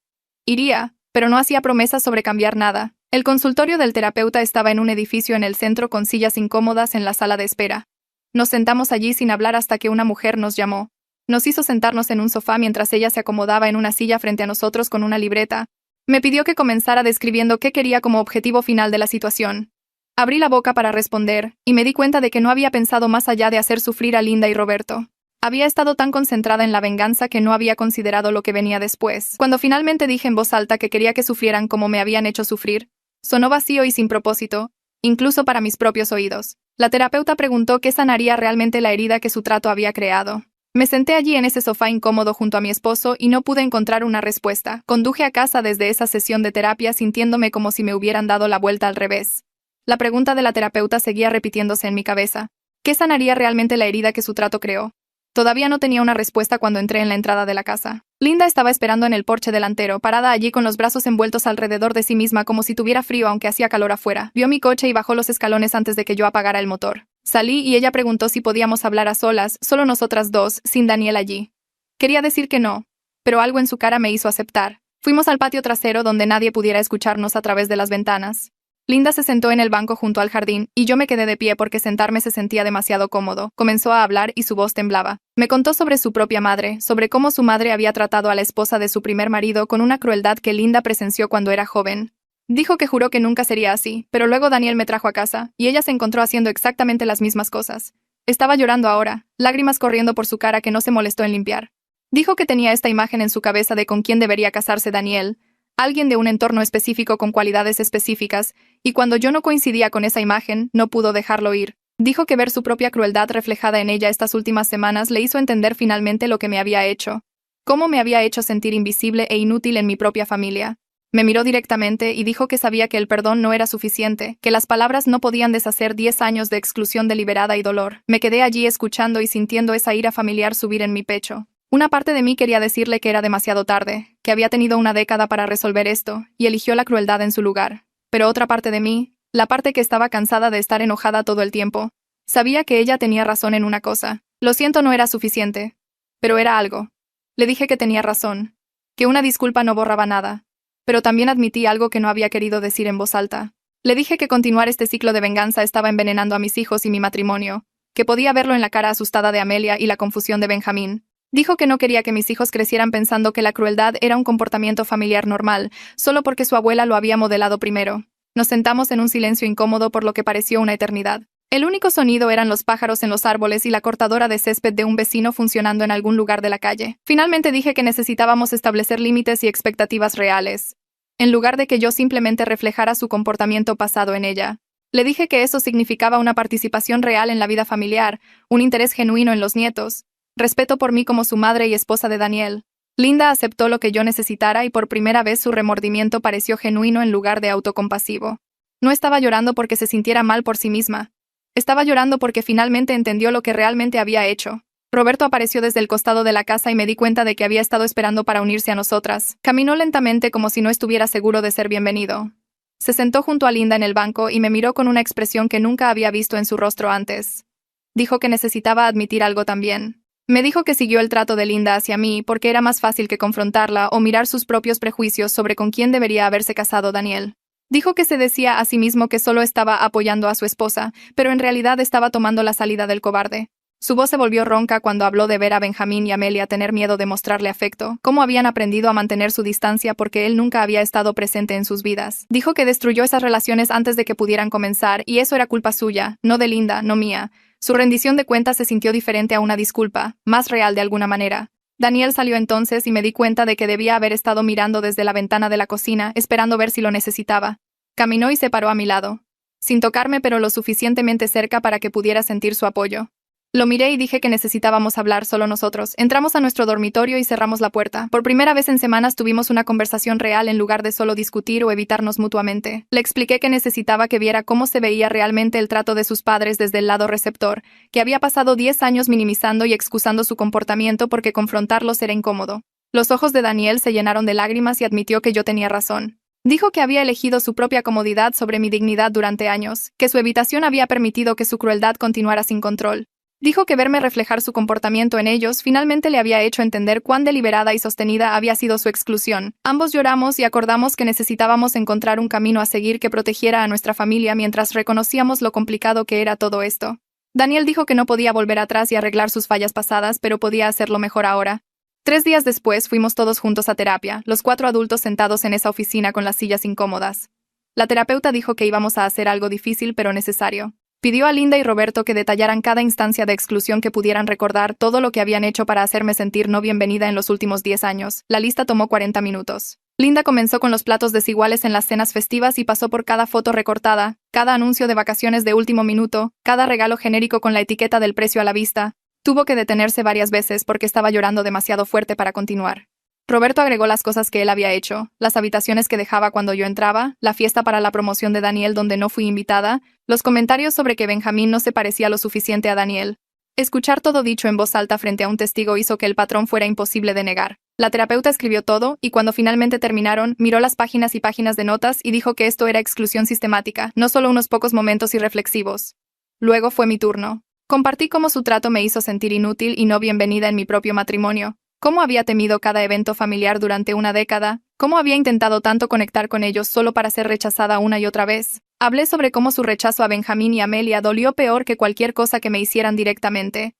Iría, pero no hacía promesas sobre cambiar nada. El consultorio del terapeuta estaba en un edificio en el centro con sillas incómodas en la sala de espera. Nos sentamos allí sin hablar hasta que una mujer nos llamó. Nos hizo sentarnos en un sofá mientras ella se acomodaba en una silla frente a nosotros con una libreta. Me pidió que comenzara describiendo qué quería como objetivo final de la situación. Abrí la boca para responder, y me di cuenta de que no había pensado más allá de hacer sufrir a Linda y Roberto. Había estado tan concentrada en la venganza que no había considerado lo que venía después. Cuando finalmente dije en voz alta que quería que sufrieran como me habían hecho sufrir, sonó vacío y sin propósito, incluso para mis propios oídos. La terapeuta preguntó qué sanaría realmente la herida que su trato había creado. Me senté allí en ese sofá incómodo junto a mi esposo y no pude encontrar una respuesta. Conduje a casa desde esa sesión de terapia sintiéndome como si me hubieran dado la vuelta al revés. La pregunta de la terapeuta seguía repitiéndose en mi cabeza. ¿Qué sanaría realmente la herida que su trato creó? Todavía no tenía una respuesta cuando entré en la entrada de la casa. Linda estaba esperando en el porche delantero, parada allí con los brazos envueltos alrededor de sí misma como si tuviera frío aunque hacía calor afuera. Vio mi coche y bajó los escalones antes de que yo apagara el motor. Salí y ella preguntó si podíamos hablar a solas, solo nosotras dos, sin Daniel allí. Quería decir que no, pero algo en su cara me hizo aceptar. Fuimos al patio trasero donde nadie pudiera escucharnos a través de las ventanas. Linda se sentó en el banco junto al jardín, y yo me quedé de pie porque sentarme se sentía demasiado cómodo. Comenzó a hablar y su voz temblaba. Me contó sobre su propia madre, sobre cómo su madre había tratado a la esposa de su primer marido con una crueldad que Linda presenció cuando era joven. Dijo que juró que nunca sería así, pero luego Daniel me trajo a casa, y ella se encontró haciendo exactamente las mismas cosas. Estaba llorando ahora, lágrimas corriendo por su cara que no se molestó en limpiar. Dijo que tenía esta imagen en su cabeza de con quién debería casarse Daniel, alguien de un entorno específico con cualidades específicas, y cuando yo no coincidía con esa imagen, no pudo dejarlo ir. Dijo que ver su propia crueldad reflejada en ella estas últimas semanas le hizo entender finalmente lo que me había hecho. Cómo me había hecho sentir invisible e inútil en mi propia familia. Me miró directamente y dijo que sabía que el perdón no era suficiente, que las palabras no podían deshacer 10 años de exclusión deliberada y dolor. Me quedé allí escuchando y sintiendo esa ira familiar subir en mi pecho. Una parte de mí quería decirle que era demasiado tarde, que había tenido una década para resolver esto, y eligió la crueldad en su lugar. Pero otra parte de mí, la parte que estaba cansada de estar enojada todo el tiempo, sabía que ella tenía razón en una cosa. Lo siento no era suficiente, pero era algo. Le dije que tenía razón, que una disculpa no borraba nada. Pero también admití algo que no había querido decir en voz alta. Le dije que continuar este ciclo de venganza estaba envenenando a mis hijos y mi matrimonio, que podía verlo en la cara asustada de Amelia y la confusión de Benjamín. Dijo que no quería que mis hijos crecieran pensando que la crueldad era un comportamiento familiar normal, solo porque su abuela lo había modelado primero. Nos sentamos en un silencio incómodo por lo que pareció una eternidad. El único sonido eran los pájaros en los árboles y la cortadora de césped de un vecino funcionando en algún lugar de la calle. Finalmente dije que necesitábamos establecer límites y expectativas reales, en lugar de que yo simplemente reflejara su comportamiento pasado en ella. Le dije que eso significaba una participación real en la vida familiar, un interés genuino en los nietos, respeto por mí como su madre y esposa de Daniel. Linda aceptó lo que yo necesitara y por primera vez su remordimiento pareció genuino en lugar de autocompasivo. No estaba llorando porque se sintiera mal por sí misma. Estaba llorando porque finalmente entendió lo que realmente había hecho. Roberto apareció desde el costado de la casa y me di cuenta de que había estado esperando para unirse a nosotras. Caminó lentamente como si no estuviera seguro de ser bienvenido. Se sentó junto a Linda en el banco y me miró con una expresión que nunca había visto en su rostro antes. Dijo que necesitaba admitir algo también. Me dijo que siguió el trato de Linda hacia mí porque era más fácil que confrontarla o mirar sus propios prejuicios sobre con quién debería haberse casado Daniel. Dijo que se decía a sí mismo que solo estaba apoyando a su esposa, pero en realidad estaba tomando la salida del cobarde. Su voz se volvió ronca cuando habló de ver a Benjamín y Amelia tener miedo de mostrarle afecto, cómo habían aprendido a mantener su distancia porque él nunca había estado presente en sus vidas. Dijo que destruyó esas relaciones antes de que pudieran comenzar, y eso era culpa suya, no de Linda, no mía. Su rendición de cuentas se sintió diferente a una disculpa, más real de alguna manera. Daniel salió entonces y me di cuenta de que debía haber estado mirando desde la ventana de la cocina, esperando ver si lo necesitaba. Caminó y se paró a mi lado, sin tocarme pero lo suficientemente cerca para que pudiera sentir su apoyo. Lo miré y dije que necesitábamos hablar solo nosotros. Entramos a nuestro dormitorio y cerramos la puerta. Por primera vez en semanas tuvimos una conversación real en lugar de solo discutir o evitarnos mutuamente. Le expliqué que necesitaba que viera cómo se veía realmente el trato de sus padres desde el lado receptor, que había pasado 10 años minimizando y excusando su comportamiento porque confrontarlos era incómodo. Los ojos de Daniel se llenaron de lágrimas y admitió que yo tenía razón. Dijo que había elegido su propia comodidad sobre mi dignidad durante años, que su evitación había permitido que su crueldad continuara sin control. Dijo que verme reflejar su comportamiento en ellos finalmente le había hecho entender cuán deliberada y sostenida había sido su exclusión. Ambos lloramos y acordamos que necesitábamos encontrar un camino a seguir que protegiera a nuestra familia mientras reconocíamos lo complicado que era todo esto. Daniel dijo que no podía volver atrás y arreglar sus fallas pasadas, pero podía hacerlo mejor ahora. 3 días después fuimos todos juntos a terapia, los 4 adultos sentados en esa oficina con las sillas incómodas. La terapeuta dijo que íbamos a hacer algo difícil pero necesario. Pidió a Linda y Roberto que detallaran cada instancia de exclusión que pudieran recordar todo lo que habían hecho para hacerme sentir no bienvenida en los últimos 10 años. La lista tomó 40 minutos. Linda comenzó con los platos desiguales en las cenas festivas y pasó por cada foto recortada, cada anuncio de vacaciones de último minuto, cada regalo genérico con la etiqueta del precio a la vista. Tuvo que detenerse varias veces porque estaba llorando demasiado fuerte para continuar. Roberto agregó las cosas que él había hecho, las habitaciones que dejaba cuando yo entraba, la fiesta para la promoción de Daniel donde no fui invitada, los comentarios sobre que Benjamín no se parecía lo suficiente a Daniel. Escuchar todo dicho en voz alta frente a un testigo hizo que el patrón fuera imposible de negar. La terapeuta escribió todo, y cuando finalmente terminaron, miró las páginas y páginas de notas y dijo que esto era exclusión sistemática, no solo unos pocos momentos irreflexivos. Luego fue mi turno. Compartí cómo su trato me hizo sentir inútil y no bienvenida en mi propio matrimonio. Cómo había temido cada evento familiar durante una década, cómo había intentado tanto conectar con ellos solo para ser rechazada una y otra vez. Hablé sobre cómo su rechazo a Benjamín y Amelia dolió peor que cualquier cosa que me hicieran directamente.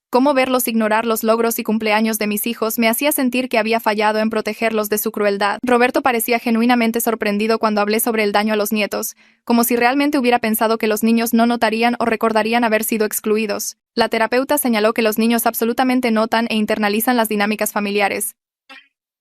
Cómo verlos ignorar los logros y cumpleaños de mis hijos me hacía sentir que había fallado en protegerlos de su crueldad. Roberto parecía genuinamente sorprendido cuando hablé sobre el daño a los nietos, como si realmente hubiera pensado que los niños no notarían o recordarían haber sido excluidos. La terapeuta señaló que los niños absolutamente notan e internalizan las dinámicas familiares,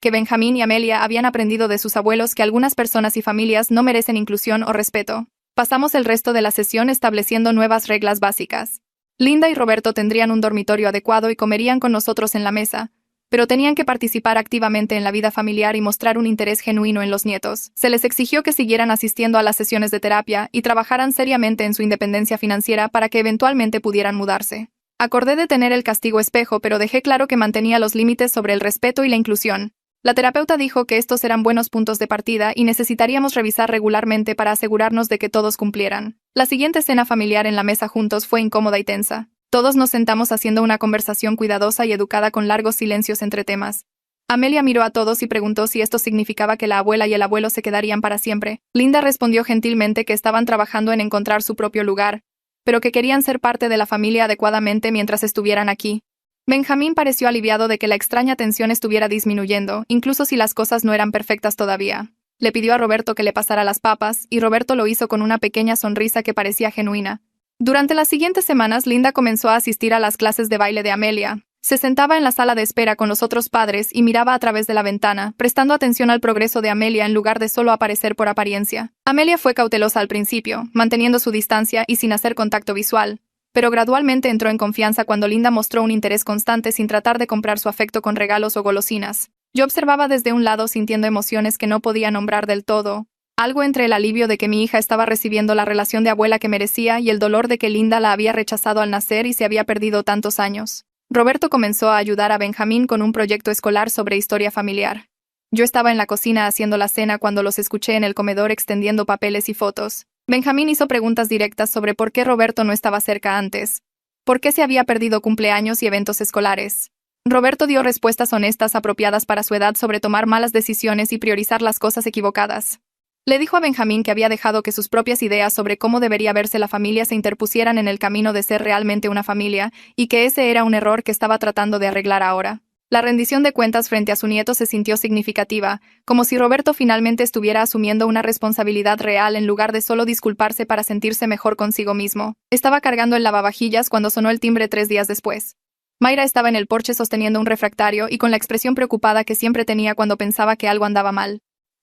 que Benjamín y Amelia habían aprendido de sus abuelos que algunas personas y familias no merecen inclusión o respeto. Pasamos el resto de la sesión estableciendo nuevas reglas básicas. Linda y Roberto tendrían un dormitorio adecuado y comerían con nosotros en la mesa, pero tenían que participar activamente en la vida familiar y mostrar un interés genuino en los nietos. Se les exigió que siguieran asistiendo a las sesiones de terapia y trabajaran seriamente en su independencia financiera para que eventualmente pudieran mudarse. Acordé detener el castigo espejo, pero dejé claro que mantenía los límites sobre el respeto y la inclusión. La terapeuta dijo que estos eran buenos puntos de partida y necesitaríamos revisar regularmente para asegurarnos de que todos cumplieran. La siguiente cena familiar en la mesa juntos fue incómoda y tensa. Todos nos sentamos haciendo una conversación cuidadosa y educada con largos silencios entre temas. Amelia miró a todos y preguntó si esto significaba que la abuela y el abuelo se quedarían para siempre. Linda respondió gentilmente que estaban trabajando en encontrar su propio lugar, pero que querían ser parte de la familia adecuadamente mientras estuvieran aquí. Benjamín pareció aliviado de que la extraña tensión estuviera disminuyendo, incluso si las cosas no eran perfectas todavía. Le pidió a Roberto que le pasara las papas, y Roberto lo hizo con una pequeña sonrisa que parecía genuina. Durante las siguientes semanas, Linda comenzó a asistir a las clases de baile de Amelia. Se sentaba en la sala de espera con los otros padres y miraba a través de la ventana, prestando atención al progreso de Amelia en lugar de solo aparecer por apariencia. Amelia fue cautelosa al principio, manteniendo su distancia y sin hacer contacto visual, pero gradualmente entró en confianza cuando Linda mostró un interés constante sin tratar de comprar su afecto con regalos o golosinas. Yo observaba desde un lado sintiendo emociones que no podía nombrar del todo, algo entre el alivio de que mi hija estaba recibiendo la relación de abuela que merecía y el dolor de que Linda la había rechazado al nacer y se había perdido tantos años. Roberto comenzó a ayudar a Benjamín con un proyecto escolar sobre historia familiar. Yo estaba en la cocina haciendo la cena cuando los escuché en el comedor extendiendo papeles y fotos. Benjamín hizo preguntas directas sobre por qué Roberto no estaba cerca antes, por qué se había perdido cumpleaños y eventos escolares. Roberto dio respuestas honestas apropiadas para su edad sobre tomar malas decisiones y priorizar las cosas equivocadas. Le dijo a Benjamín que había dejado que sus propias ideas sobre cómo debería verse la familia se interpusieran en el camino de ser realmente una familia, y que ese era un error que estaba tratando de arreglar ahora. La rendición de cuentas frente a su nieto se sintió significativa, como si Roberto finalmente estuviera asumiendo una responsabilidad real en lugar de solo disculparse para sentirse mejor consigo mismo. Estaba cargando el lavavajillas cuando sonó el timbre 3 días después. Mayra estaba en el porche sosteniendo un refractario y con la expresión preocupada que siempre tenía cuando pensaba que algo andaba mal.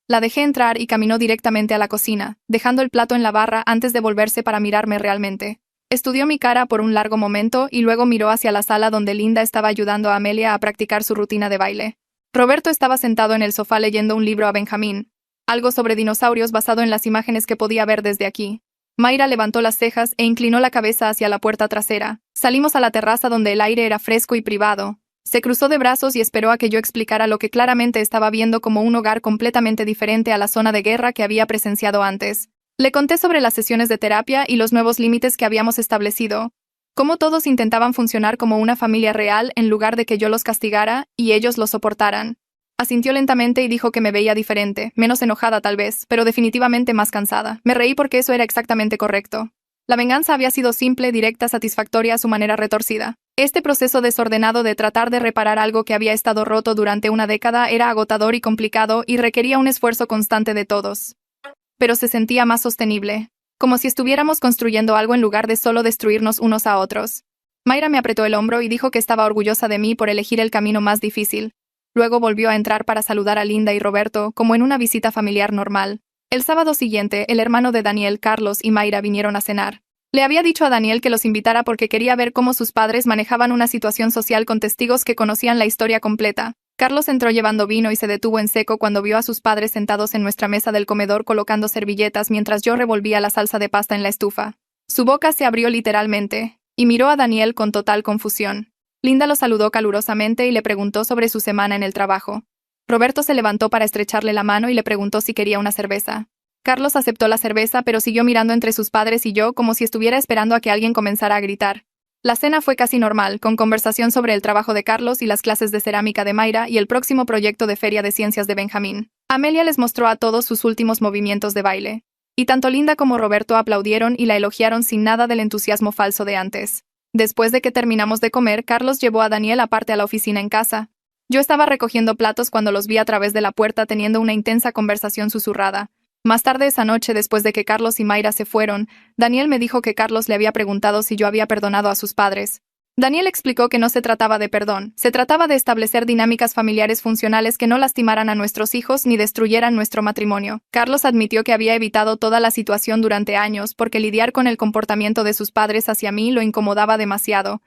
La dejé entrar y caminó directamente a la cocina, dejando el plato en la barra antes de volverse para mirarme realmente. Estudió mi cara por un largo momento y luego miró hacia la sala donde Linda estaba ayudando a Amelia a practicar su rutina de baile. Roberto estaba sentado en el sofá leyendo un libro a Benjamín, algo sobre dinosaurios basado en las imágenes que podía ver desde aquí. Mayra levantó las cejas e inclinó la cabeza hacia la puerta trasera. Salimos a la terraza donde el aire era fresco y privado. Se cruzó de brazos y esperó a que yo explicara lo que claramente estaba viendo como un hogar completamente diferente a la zona de guerra que había presenciado antes. Le conté sobre las sesiones de terapia y los nuevos límites que habíamos establecido, cómo todos intentaban funcionar como una familia real en lugar de que yo los castigara y ellos lo soportaran. Asintió lentamente y dijo que me veía diferente, menos enojada tal vez, pero definitivamente más cansada. Me reí porque eso era exactamente correcto. La venganza había sido simple, directa, satisfactoria a su manera retorcida. Este proceso desordenado de tratar de reparar algo que había estado roto durante una década era agotador y complicado y requería un esfuerzo constante de todos. Pero se sentía más sostenible, como si estuviéramos construyendo algo en lugar de solo destruirnos unos a otros. Mayra me apretó el hombro y dijo que estaba orgullosa de mí por elegir el camino más difícil. Luego volvió a entrar para saludar a Linda y Roberto como en una visita familiar normal. El sábado siguiente, el hermano de Daniel, Carlos y Mayra vinieron a cenar. Le había dicho a Daniel que los invitara porque quería ver cómo sus padres manejaban una situación social con testigos que conocían la historia completa. Carlos entró llevando vino y se detuvo en seco cuando vio a sus padres sentados en nuestra mesa del comedor colocando servilletas mientras yo revolvía la salsa de pasta en la estufa. Su boca se abrió literalmente, y miró a Daniel con total confusión. Linda lo saludó calurosamente y le preguntó sobre su semana en el trabajo. Roberto se levantó para estrecharle la mano y le preguntó si quería una cerveza. Carlos aceptó la cerveza pero siguió mirando entre sus padres y yo como si estuviera esperando a que alguien comenzara a gritar. La cena fue casi normal, con conversación sobre el trabajo de Carlos y las clases de cerámica de Mayra y el próximo proyecto de Feria de Ciencias de Benjamín. Amelia les mostró a todos sus últimos movimientos de baile. Y tanto Linda como Roberto aplaudieron y la elogiaron sin nada del entusiasmo falso de antes. Después de que terminamos de comer, Carlos llevó a Daniel aparte a la oficina en casa. Yo estaba recogiendo platos cuando los vi a través de la puerta teniendo una intensa conversación susurrada. Más tarde esa noche, después de que Carlos y Mayra se fueron, Daniel me dijo que Carlos le había preguntado si yo había perdonado a sus padres. Daniel explicó que no se trataba de perdón, se trataba de establecer dinámicas familiares funcionales que no lastimaran a nuestros hijos ni destruyeran nuestro matrimonio. Carlos admitió que había evitado toda la situación durante años porque lidiar con el comportamiento de sus padres hacia mí lo incomodaba demasiado,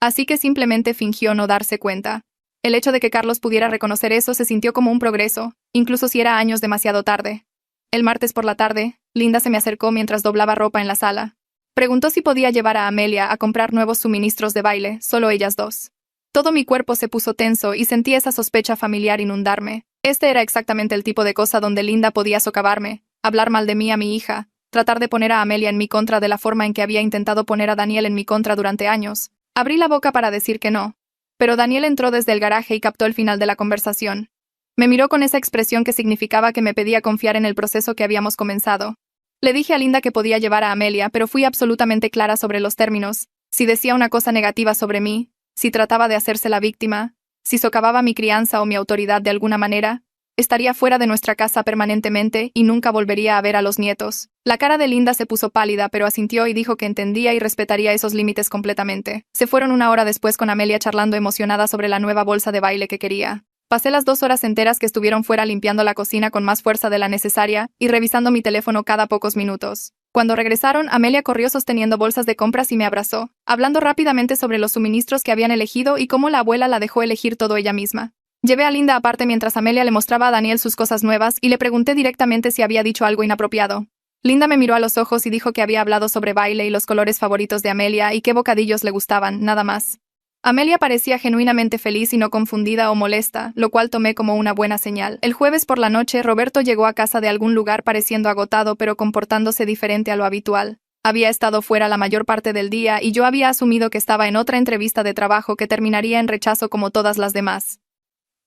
así que simplemente fingió no darse cuenta. El hecho de que Carlos pudiera reconocer eso se sintió como un progreso, incluso si era años demasiado tarde. El martes por la tarde, Linda se me acercó mientras doblaba ropa en la sala. Preguntó si podía llevar a Amelia a comprar nuevos suministros de baile, solo ellas dos. Todo mi cuerpo se puso tenso y sentí esa sospecha familiar inundarme. Este era exactamente el tipo de cosa donde Linda podía socavarme, hablar mal de mí a mi hija, tratar de poner a Amelia en mi contra de la forma en que había intentado poner a Daniel en mi contra durante años. Abrí la boca para decir que no. Pero Daniel entró desde el garaje y captó el final de la conversación. Me miró con esa expresión que significaba que me pedía confiar en el proceso que habíamos comenzado. Le dije a Linda que podía llevar a Amelia, pero fui absolutamente clara sobre los términos. Si decía una cosa negativa sobre mí, si trataba de hacerse la víctima, si socavaba mi crianza o mi autoridad de alguna manera, estaría fuera de nuestra casa permanentemente y nunca volvería a ver a los nietos. La cara de Linda se puso pálida, pero asintió y dijo que entendía y respetaría esos límites completamente. Se fueron una hora después con Amelia charlando emocionada sobre la nueva bolsa de baile que quería. Pasé las 2 horas enteras que estuvieron fuera limpiando la cocina con más fuerza de la necesaria y revisando mi teléfono cada pocos minutos. Cuando regresaron, Amelia corrió sosteniendo bolsas de compras y me abrazó, hablando rápidamente sobre los suministros que habían elegido y cómo la abuela la dejó elegir todo ella misma. Llevé a Linda aparte mientras Amelia le mostraba a Daniel sus cosas nuevas y le pregunté directamente si había dicho algo inapropiado. Linda me miró a los ojos y dijo que había hablado sobre baile y los colores favoritos de Amelia y qué bocadillos le gustaban, nada más. Amelia parecía genuinamente feliz y no confundida o molesta, lo cual tomé como una buena señal. El jueves por la noche, Roberto llegó a casa de algún lugar pareciendo agotado pero comportándose diferente a lo habitual. Había estado fuera la mayor parte del día y yo había asumido que estaba en otra entrevista de trabajo que terminaría en rechazo como todas las demás.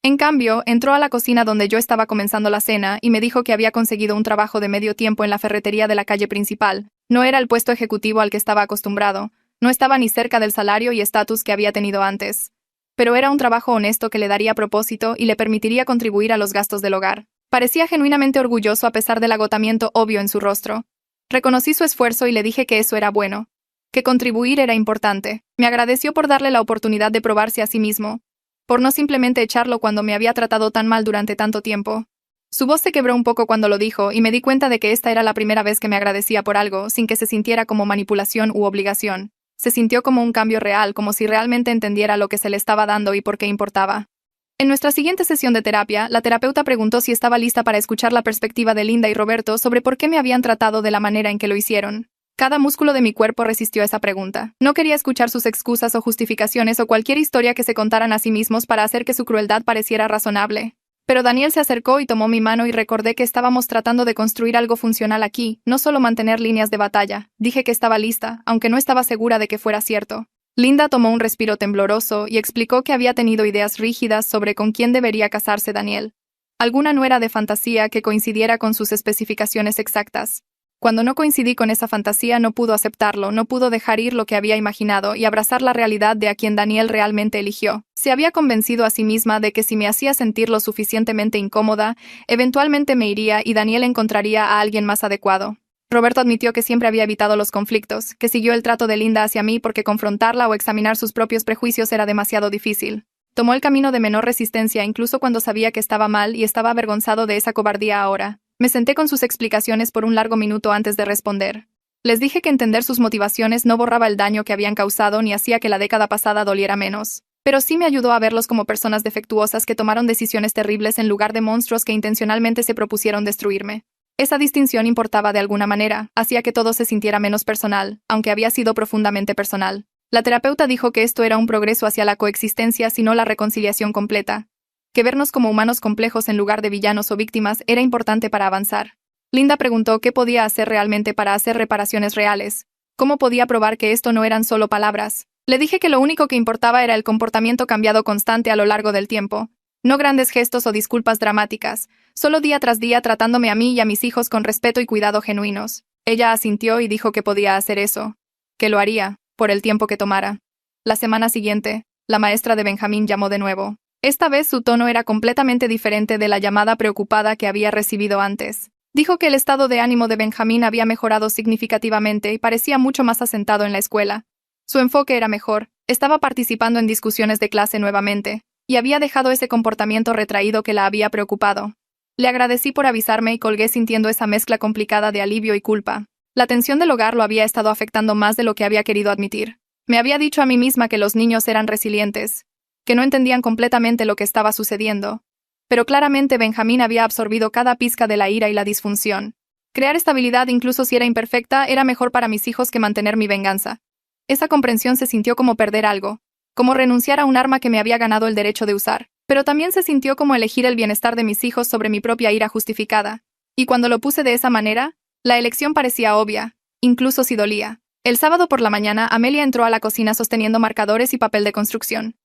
En cambio, entró a la cocina donde yo estaba comenzando la cena y me dijo que había conseguido un trabajo de medio tiempo en la ferretería de la calle principal. No era el puesto ejecutivo al que estaba acostumbrado. No estaba ni cerca del salario y estatus que había tenido antes. Pero era un trabajo honesto que le daría propósito y le permitiría contribuir a los gastos del hogar. Parecía genuinamente orgulloso a pesar del agotamiento obvio en su rostro. Reconocí su esfuerzo y le dije que eso era bueno. Que contribuir era importante. Me agradeció por darle la oportunidad de probarse a sí mismo. Por no simplemente echarlo cuando me había tratado tan mal durante tanto tiempo. Su voz se quebró un poco cuando lo dijo, y me di cuenta de que esta era la primera vez que me agradecía por algo, sin que se sintiera como manipulación u obligación. Se sintió como un cambio real, como si realmente entendiera lo que se le estaba dando y por qué importaba. En nuestra siguiente sesión de terapia, la terapeuta preguntó si estaba lista para escuchar la perspectiva de Linda y Roberto sobre por qué me habían tratado de la manera en que lo hicieron. Cada músculo de mi cuerpo resistió esa pregunta. No quería escuchar sus excusas o justificaciones o cualquier historia que se contaran a sí mismos para hacer que su crueldad pareciera razonable. Pero Daniel se acercó y tomó mi mano y recordé que estábamos tratando de construir algo funcional aquí, no solo mantener líneas de batalla. Dije que estaba lista, aunque no estaba segura de que fuera cierto. Linda tomó un respiro tembloroso y explicó que había tenido ideas rígidas sobre con quién debería casarse Daniel. Alguna nuera de fantasía que coincidiera con sus especificaciones exactas. Cuando no coincidí con esa fantasía no pudo aceptarlo, no pudo dejar ir lo que había imaginado y abrazar la realidad de a quien Daniel realmente eligió. Se había convencido a sí misma de que si me hacía sentir lo suficientemente incómoda, eventualmente me iría y Daniel encontraría a alguien más adecuado. Roberto admitió que siempre había evitado los conflictos, que siguió el trato de Linda hacia mí porque confrontarla o examinar sus propios prejuicios era demasiado difícil. Tomó el camino de menor resistencia incluso cuando sabía que estaba mal y estaba avergonzado de esa cobardía ahora. Me senté con sus explicaciones por un largo minuto antes de responder. Les dije que entender sus motivaciones no borraba el daño que habían causado ni hacía que la década pasada doliera menos. Pero sí me ayudó a verlos como personas defectuosas que tomaron decisiones terribles en lugar de monstruos que intencionalmente se propusieron destruirme. Esa distinción importaba de alguna manera, hacía que todo se sintiera menos personal, aunque había sido profundamente personal. La terapeuta dijo que esto era un progreso hacia la coexistencia, sino la reconciliación completa. Que vernos como humanos complejos en lugar de villanos o víctimas era importante para avanzar. Linda preguntó qué podía hacer realmente para hacer reparaciones reales. ¿Cómo podía probar que esto no eran solo palabras? Le dije que lo único que importaba era el comportamiento cambiado constante a lo largo del tiempo. No grandes gestos o disculpas dramáticas, solo día tras día tratándome a mí y a mis hijos con respeto y cuidado genuinos. Ella asintió y dijo que podía hacer eso. Que lo haría, por el tiempo que tomara. La semana siguiente, la maestra de Benjamín llamó de nuevo. Esta vez su tono era completamente diferente de la llamada preocupada que había recibido antes. Dijo que el estado de ánimo de Benjamín había mejorado significativamente y parecía mucho más asentado en la escuela. Su enfoque era mejor, estaba participando en discusiones de clase nuevamente, y había dejado ese comportamiento retraído que la había preocupado. Le agradecí por avisarme y colgué sintiendo esa mezcla complicada de alivio y culpa. La tensión del hogar lo había estado afectando más de lo que había querido admitir. Me había dicho a mí misma que los niños eran resilientes, que no entendían completamente lo que estaba sucediendo. Pero claramente Benjamín había absorbido cada pizca de la ira y la disfunción. Crear estabilidad, incluso si era imperfecta, era mejor para mis hijos que mantener mi venganza. Esa comprensión se sintió como perder algo, como renunciar a un arma que me había ganado el derecho de usar, pero también se sintió como elegir el bienestar de mis hijos sobre mi propia ira justificada. Y cuando lo puse de esa manera, la elección parecía obvia, incluso si dolía. El sábado por la mañana, Amelia entró a la cocina sosteniendo marcadores y papel de construcción.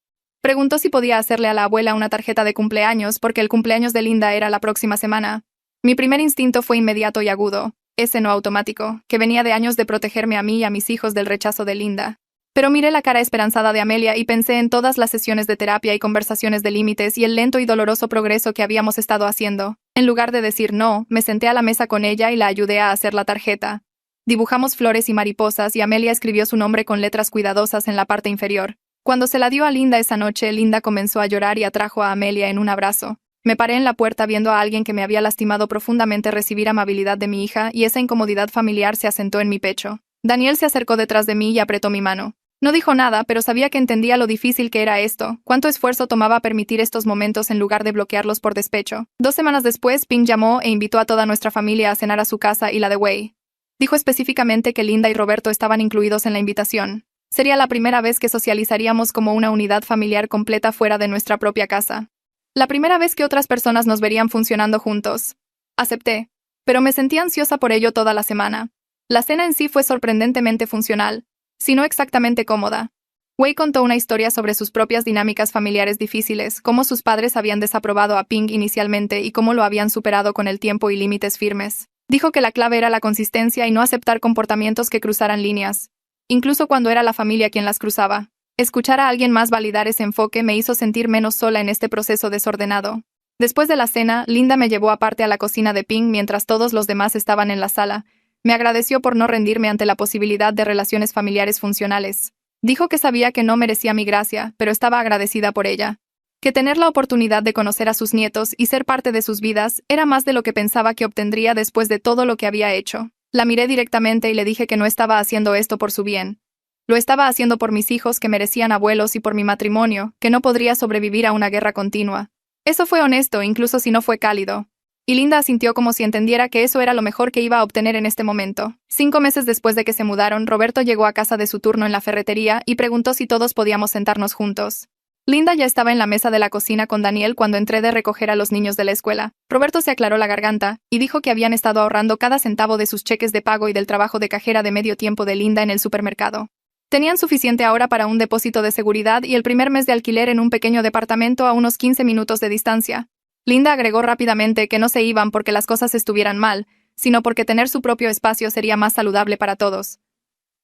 Preguntó si podía hacerle a la abuela una tarjeta de cumpleaños porque el cumpleaños de Linda era la próxima semana. Mi primer instinto fue inmediato y agudo, ese no automático, que venía de años de protegerme a mí y a mis hijos del rechazo de Linda. Pero miré la cara esperanzada de Amelia y pensé en todas las sesiones de terapia y conversaciones de límites y el lento y doloroso progreso que habíamos estado haciendo. En lugar de decir no, me senté a la mesa con ella y la ayudé a hacer la tarjeta. Dibujamos flores y mariposas y Amelia escribió su nombre con letras cuidadosas en la parte inferior. Cuando se la dio a Linda esa noche, Linda comenzó a llorar y atrajo a Amelia en un abrazo. Me paré en la puerta viendo a alguien que me había lastimado profundamente recibir amabilidad de mi hija y esa incomodidad familiar se asentó en mi pecho. Daniel se acercó detrás de mí y apretó mi mano. No dijo nada, pero sabía que entendía lo difícil que era esto, cuánto esfuerzo tomaba permitir estos momentos en lugar de bloquearlos por despecho. 2 semanas después, Ping llamó e invitó a toda nuestra familia a cenar a su casa y la de Wei. Dijo específicamente que Linda y Roberto estaban incluidos en la invitación. Sería la primera vez que socializaríamos como una unidad familiar completa fuera de nuestra propia casa. La primera vez que otras personas nos verían funcionando juntos. Acepté, pero me sentí ansiosa por ello toda la semana. La cena en sí fue sorprendentemente funcional, si no exactamente cómoda. Wei contó una historia sobre sus propias dinámicas familiares difíciles, cómo sus padres habían desaprobado a Ping inicialmente y cómo lo habían superado con el tiempo y límites firmes. Dijo que la clave era la consistencia y no aceptar comportamientos que cruzaran líneas, incluso cuando era la familia quien las cruzaba. Escuchar a alguien más validar ese enfoque me hizo sentir menos sola en este proceso desordenado. Después de la cena, Linda me llevó aparte a la cocina de Ping mientras todos los demás estaban en la sala. Me agradeció por no rendirme ante la posibilidad de relaciones familiares funcionales. Dijo que sabía que no merecía mi gracia, pero estaba agradecida por ella. Que tener la oportunidad de conocer a sus nietos y ser parte de sus vidas era más de lo que pensaba que obtendría después de todo lo que había hecho. La miré directamente y le dije que no estaba haciendo esto por su bien. Lo estaba haciendo por mis hijos que merecían abuelos y por mi matrimonio, que no podría sobrevivir a una guerra continua. Eso fue honesto, incluso si no fue cálido. Y Linda asintió como si entendiera que eso era lo mejor que iba a obtener en este momento. 5 meses después de que se mudaron, Roberto llegó a casa de su turno en la ferretería y preguntó si todos podíamos sentarnos juntos. Linda ya estaba en la mesa de la cocina con Daniel cuando entré de recoger a los niños de la escuela. Roberto se aclaró la garganta y dijo que habían estado ahorrando cada centavo de sus cheques de pago y del trabajo de cajera de medio tiempo de Linda en el supermercado. Tenían suficiente ahora para un depósito de seguridad y el primer mes de alquiler en un pequeño departamento a unos 15 minutos de distancia. Linda agregó rápidamente que no se iban porque las cosas estuvieran mal, sino porque tener su propio espacio sería más saludable para todos.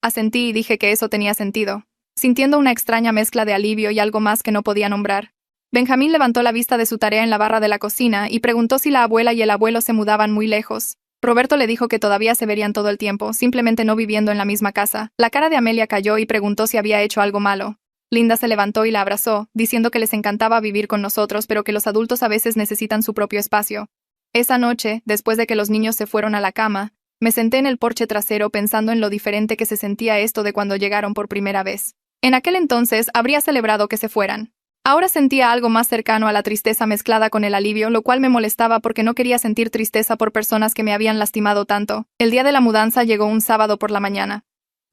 Asentí y dije que eso tenía sentido, sintiendo una extraña mezcla de alivio y algo más que no podía nombrar. Benjamín levantó la vista de su tarea en la barra de la cocina y preguntó si la abuela y el abuelo se mudaban muy lejos. Roberto le dijo que todavía se verían todo el tiempo, simplemente no viviendo en la misma casa. La cara de Amelia cayó y preguntó si había hecho algo malo. Linda se levantó y la abrazó, diciendo que les encantaba vivir con nosotros, pero que los adultos a veces necesitan su propio espacio. Esa noche, después de que los niños se fueron a la cama, me senté en el porche trasero pensando en lo diferente que se sentía esto de cuando llegaron por primera vez. En aquel entonces habría celebrado que se fueran. Ahora sentía algo más cercano a la tristeza mezclada con el alivio, lo cual me molestaba porque no quería sentir tristeza por personas que me habían lastimado tanto. El día de la mudanza llegó un sábado por la mañana.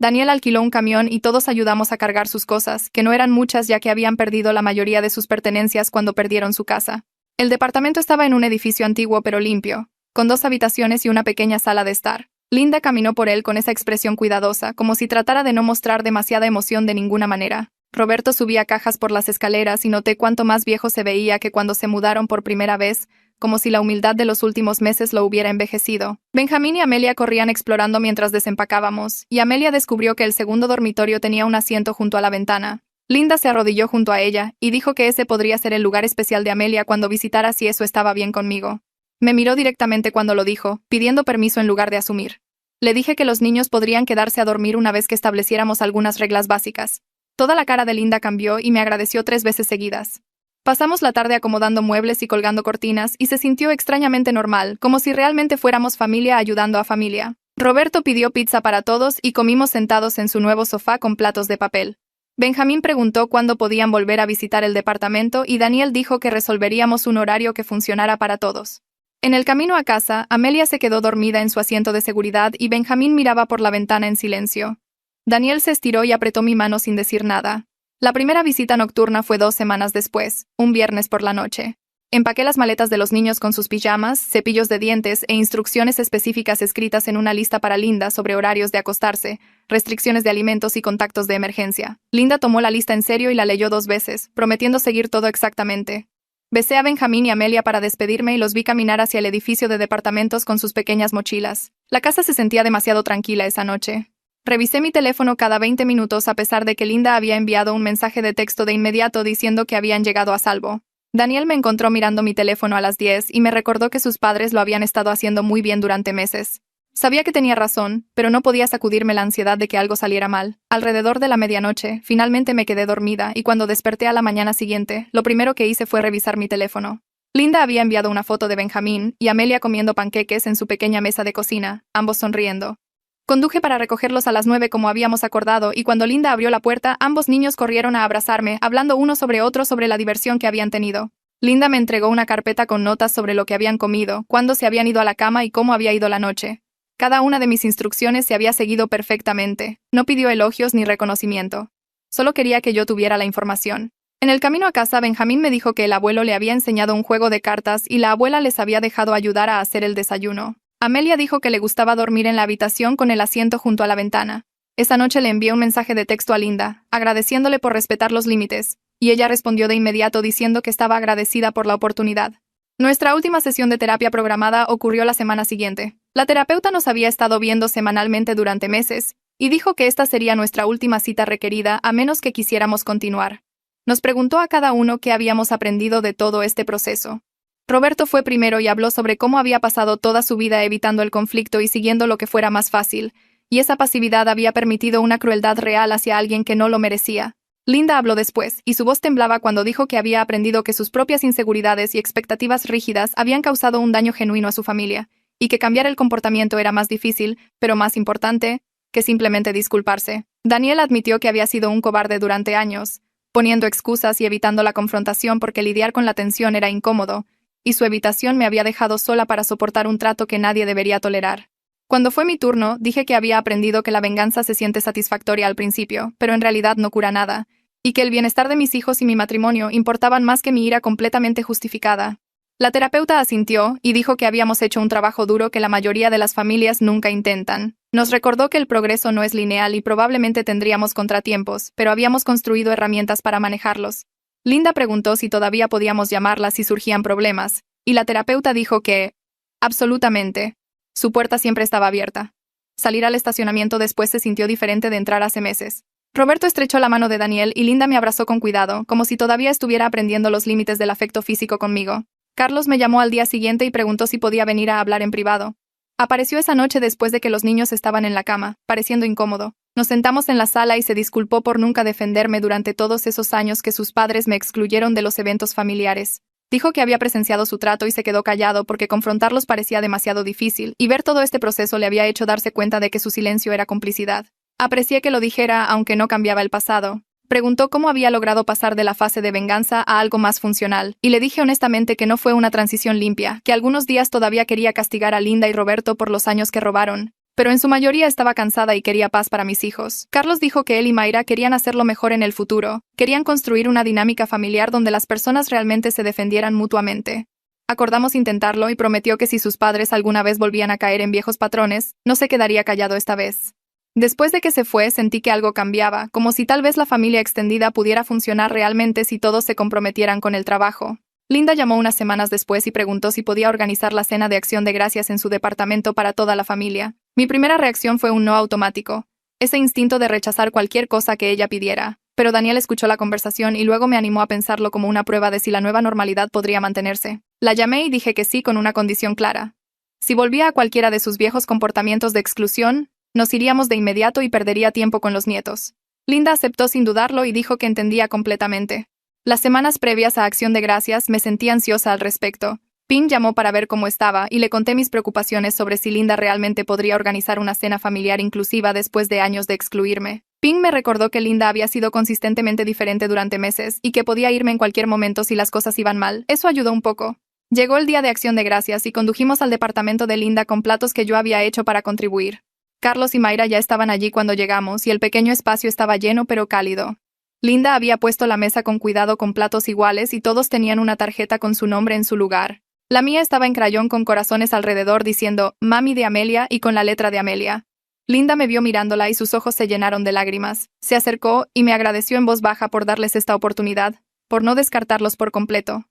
Daniel alquiló un camión y todos ayudamos a cargar sus cosas, que no eran muchas ya que habían perdido la mayoría de sus pertenencias cuando perdieron su casa. El departamento estaba en un edificio antiguo pero limpio, con 2 habitaciones y una pequeña sala de estar. Linda caminó por él con esa expresión cuidadosa, como si tratara de no mostrar demasiada emoción de ninguna manera. Roberto subía cajas por las escaleras y noté cuánto más viejo se veía que cuando se mudaron por primera vez, como si la humildad de los últimos meses lo hubiera envejecido. Benjamín y Amelia corrían explorando mientras desempacábamos, y Amelia descubrió que el segundo dormitorio tenía un asiento junto a la ventana. Linda se arrodilló junto a ella y dijo que ese podría ser el lugar especial de Amelia cuando visitara si eso estaba bien conmigo. Me miró directamente cuando lo dijo, pidiendo permiso en lugar de asumir. Le dije que los niños podrían quedarse a dormir una vez que estableciéramos algunas reglas básicas. Toda la cara de Linda cambió y me agradeció 3 veces seguidas. Pasamos la tarde acomodando muebles y colgando cortinas y se sintió extrañamente normal, como si realmente fuéramos familia ayudando a familia. Roberto pidió pizza para todos y comimos sentados en su nuevo sofá con platos de papel. Benjamín preguntó cuándo podían volver a visitar el departamento y Daniel dijo que resolveríamos un horario que funcionara para todos. En el camino a casa, Amelia se quedó dormida en su asiento de seguridad y Benjamín miraba por la ventana en silencio. Daniel se estiró y apretó mi mano sin decir nada. La primera visita nocturna fue 2 semanas después, un viernes por la noche. Empaqué las maletas de los niños con sus pijamas, cepillos de dientes e instrucciones específicas escritas en una lista para Linda sobre horarios de acostarse, restricciones de alimentos y contactos de emergencia. Linda tomó la lista en serio y la leyó 2 veces, prometiendo seguir todo exactamente. Besé a Benjamín y Amelia para despedirme y los vi caminar hacia el edificio de departamentos con sus pequeñas mochilas. La casa se sentía demasiado tranquila esa noche. Revisé mi teléfono cada 20 minutos a pesar de que Linda había enviado un mensaje de texto de inmediato diciendo que habían llegado a salvo. Daniel me encontró mirando mi teléfono a las 10 y me recordó que sus padres lo habían estado haciendo muy bien durante meses. Sabía que tenía razón, pero no podía sacudirme la ansiedad de que algo saliera mal. Alrededor de la medianoche, finalmente me quedé dormida y cuando desperté a la mañana siguiente, lo primero que hice fue revisar mi teléfono. Linda había enviado una foto de Benjamín y Amelia comiendo panqueques en su pequeña mesa de cocina, ambos sonriendo. Conduje para recogerlos a las 9 como habíamos acordado y cuando Linda abrió la puerta, ambos niños corrieron a abrazarme, hablando uno sobre otro sobre la diversión que habían tenido. Linda me entregó una carpeta con notas sobre lo que habían comido, cuándo se habían ido a la cama y cómo había ido la noche. Cada una de mis instrucciones se había seguido perfectamente. No pidió elogios ni reconocimiento. Solo quería que yo tuviera la información. En el camino a casa, Benjamín me dijo que el abuelo le había enseñado un juego de cartas y la abuela les había dejado ayudar a hacer el desayuno. Amelia dijo que le gustaba dormir en la habitación con el asiento junto a la ventana. Esa noche le envié un mensaje de texto a Linda, agradeciéndole por respetar los límites, y ella respondió de inmediato diciendo que estaba agradecida por la oportunidad. Nuestra última sesión de terapia programada ocurrió la semana siguiente. La terapeuta nos había estado viendo semanalmente durante meses, y dijo que esta sería nuestra última cita requerida a menos que quisiéramos continuar. Nos preguntó a cada uno qué habíamos aprendido de todo este proceso. Roberto fue primero y habló sobre cómo había pasado toda su vida evitando el conflicto y siguiendo lo que fuera más fácil, y esa pasividad había permitido una crueldad real hacia alguien que no lo merecía. Linda habló después, y su voz temblaba cuando dijo que había aprendido que sus propias inseguridades y expectativas rígidas habían causado un daño genuino a su familia, y que cambiar el comportamiento era más difícil, pero más importante, que simplemente disculparse. Daniel admitió que había sido un cobarde durante años, poniendo excusas y evitando la confrontación porque lidiar con la tensión era incómodo, y su evitación me había dejado sola para soportar un trato que nadie debería tolerar. Cuando fue mi turno, dije que había aprendido que la venganza se siente satisfactoria al principio, pero en realidad no cura nada, y que el bienestar de mis hijos y mi matrimonio importaban más que mi ira completamente justificada. La terapeuta asintió y dijo que habíamos hecho un trabajo duro que la mayoría de las familias nunca intentan. Nos recordó que el progreso no es lineal y probablemente tendríamos contratiempos, pero habíamos construido herramientas para manejarlos. Linda preguntó si todavía podíamos llamarla si surgían problemas, y la terapeuta dijo que, absolutamente, su puerta siempre estaba abierta. Salir al estacionamiento después se sintió diferente de entrar hace meses. Roberto estrechó la mano de Daniel y Linda me abrazó con cuidado, como si todavía estuviera aprendiendo los límites del afecto físico conmigo. Carlos me llamó al día siguiente y preguntó si podía venir a hablar en privado. Apareció esa noche después de que los niños estaban en la cama, pareciendo incómodo. Nos sentamos en la sala y se disculpó por nunca defenderme durante todos esos años que sus padres me excluyeron de los eventos familiares. Dijo que había presenciado su trato y se quedó callado porque confrontarlos parecía demasiado difícil, y ver todo este proceso le había hecho darse cuenta de que su silencio era complicidad. Aprecié que lo dijera, aunque no cambiaba el pasado. Preguntó cómo había logrado pasar de la fase de venganza a algo más funcional, y le dije honestamente que no fue una transición limpia, que algunos días todavía quería castigar a Linda y Roberto por los años que robaron, pero en su mayoría estaba cansada y quería paz para mis hijos. Carlos dijo que él y Mayra querían hacerlo mejor en el futuro, querían construir una dinámica familiar donde las personas realmente se defendieran mutuamente. Acordamos intentarlo y prometió que si sus padres alguna vez volvían a caer en viejos patrones, no se quedaría callado esta vez. Después de que se fue, sentí que algo cambiaba, como si tal vez la familia extendida pudiera funcionar realmente si todos se comprometieran con el trabajo. Linda llamó unas semanas después y preguntó si podía organizar la cena de acción de gracias en su departamento para toda la familia. Mi primera reacción fue un no automático, ese instinto de rechazar cualquier cosa que ella pidiera. Pero Daniel escuchó la conversación y luego me animó a pensarlo como una prueba de si la nueva normalidad podría mantenerse. La llamé y dije que sí con una condición clara. Si volvía a cualquiera de sus viejos comportamientos de exclusión, nos iríamos de inmediato y perdería tiempo con los nietos. Linda aceptó sin dudarlo y dijo que entendía completamente. Las semanas previas a Acción de Gracias me sentí ansiosa al respecto. Ping llamó para ver cómo estaba y le conté mis preocupaciones sobre si Linda realmente podría organizar una cena familiar inclusiva después de años de excluirme. Ping me recordó que Linda había sido consistentemente diferente durante meses y que podía irme en cualquier momento si las cosas iban mal. Eso ayudó un poco. Llegó el día de Acción de Gracias y condujimos al departamento de Linda con platos que yo había hecho para contribuir. Carlos y Mayra ya estaban allí cuando llegamos y el pequeño espacio estaba lleno pero cálido. Linda había puesto la mesa con cuidado con platos iguales y todos tenían una tarjeta con su nombre en su lugar. La mía estaba en crayón con corazones alrededor diciendo «Mami de Amelia» y con la letra de Amelia. Linda me vio mirándola y sus ojos se llenaron de lágrimas. Se acercó y me agradeció en voz baja por darles esta oportunidad, por no descartarlos por completo.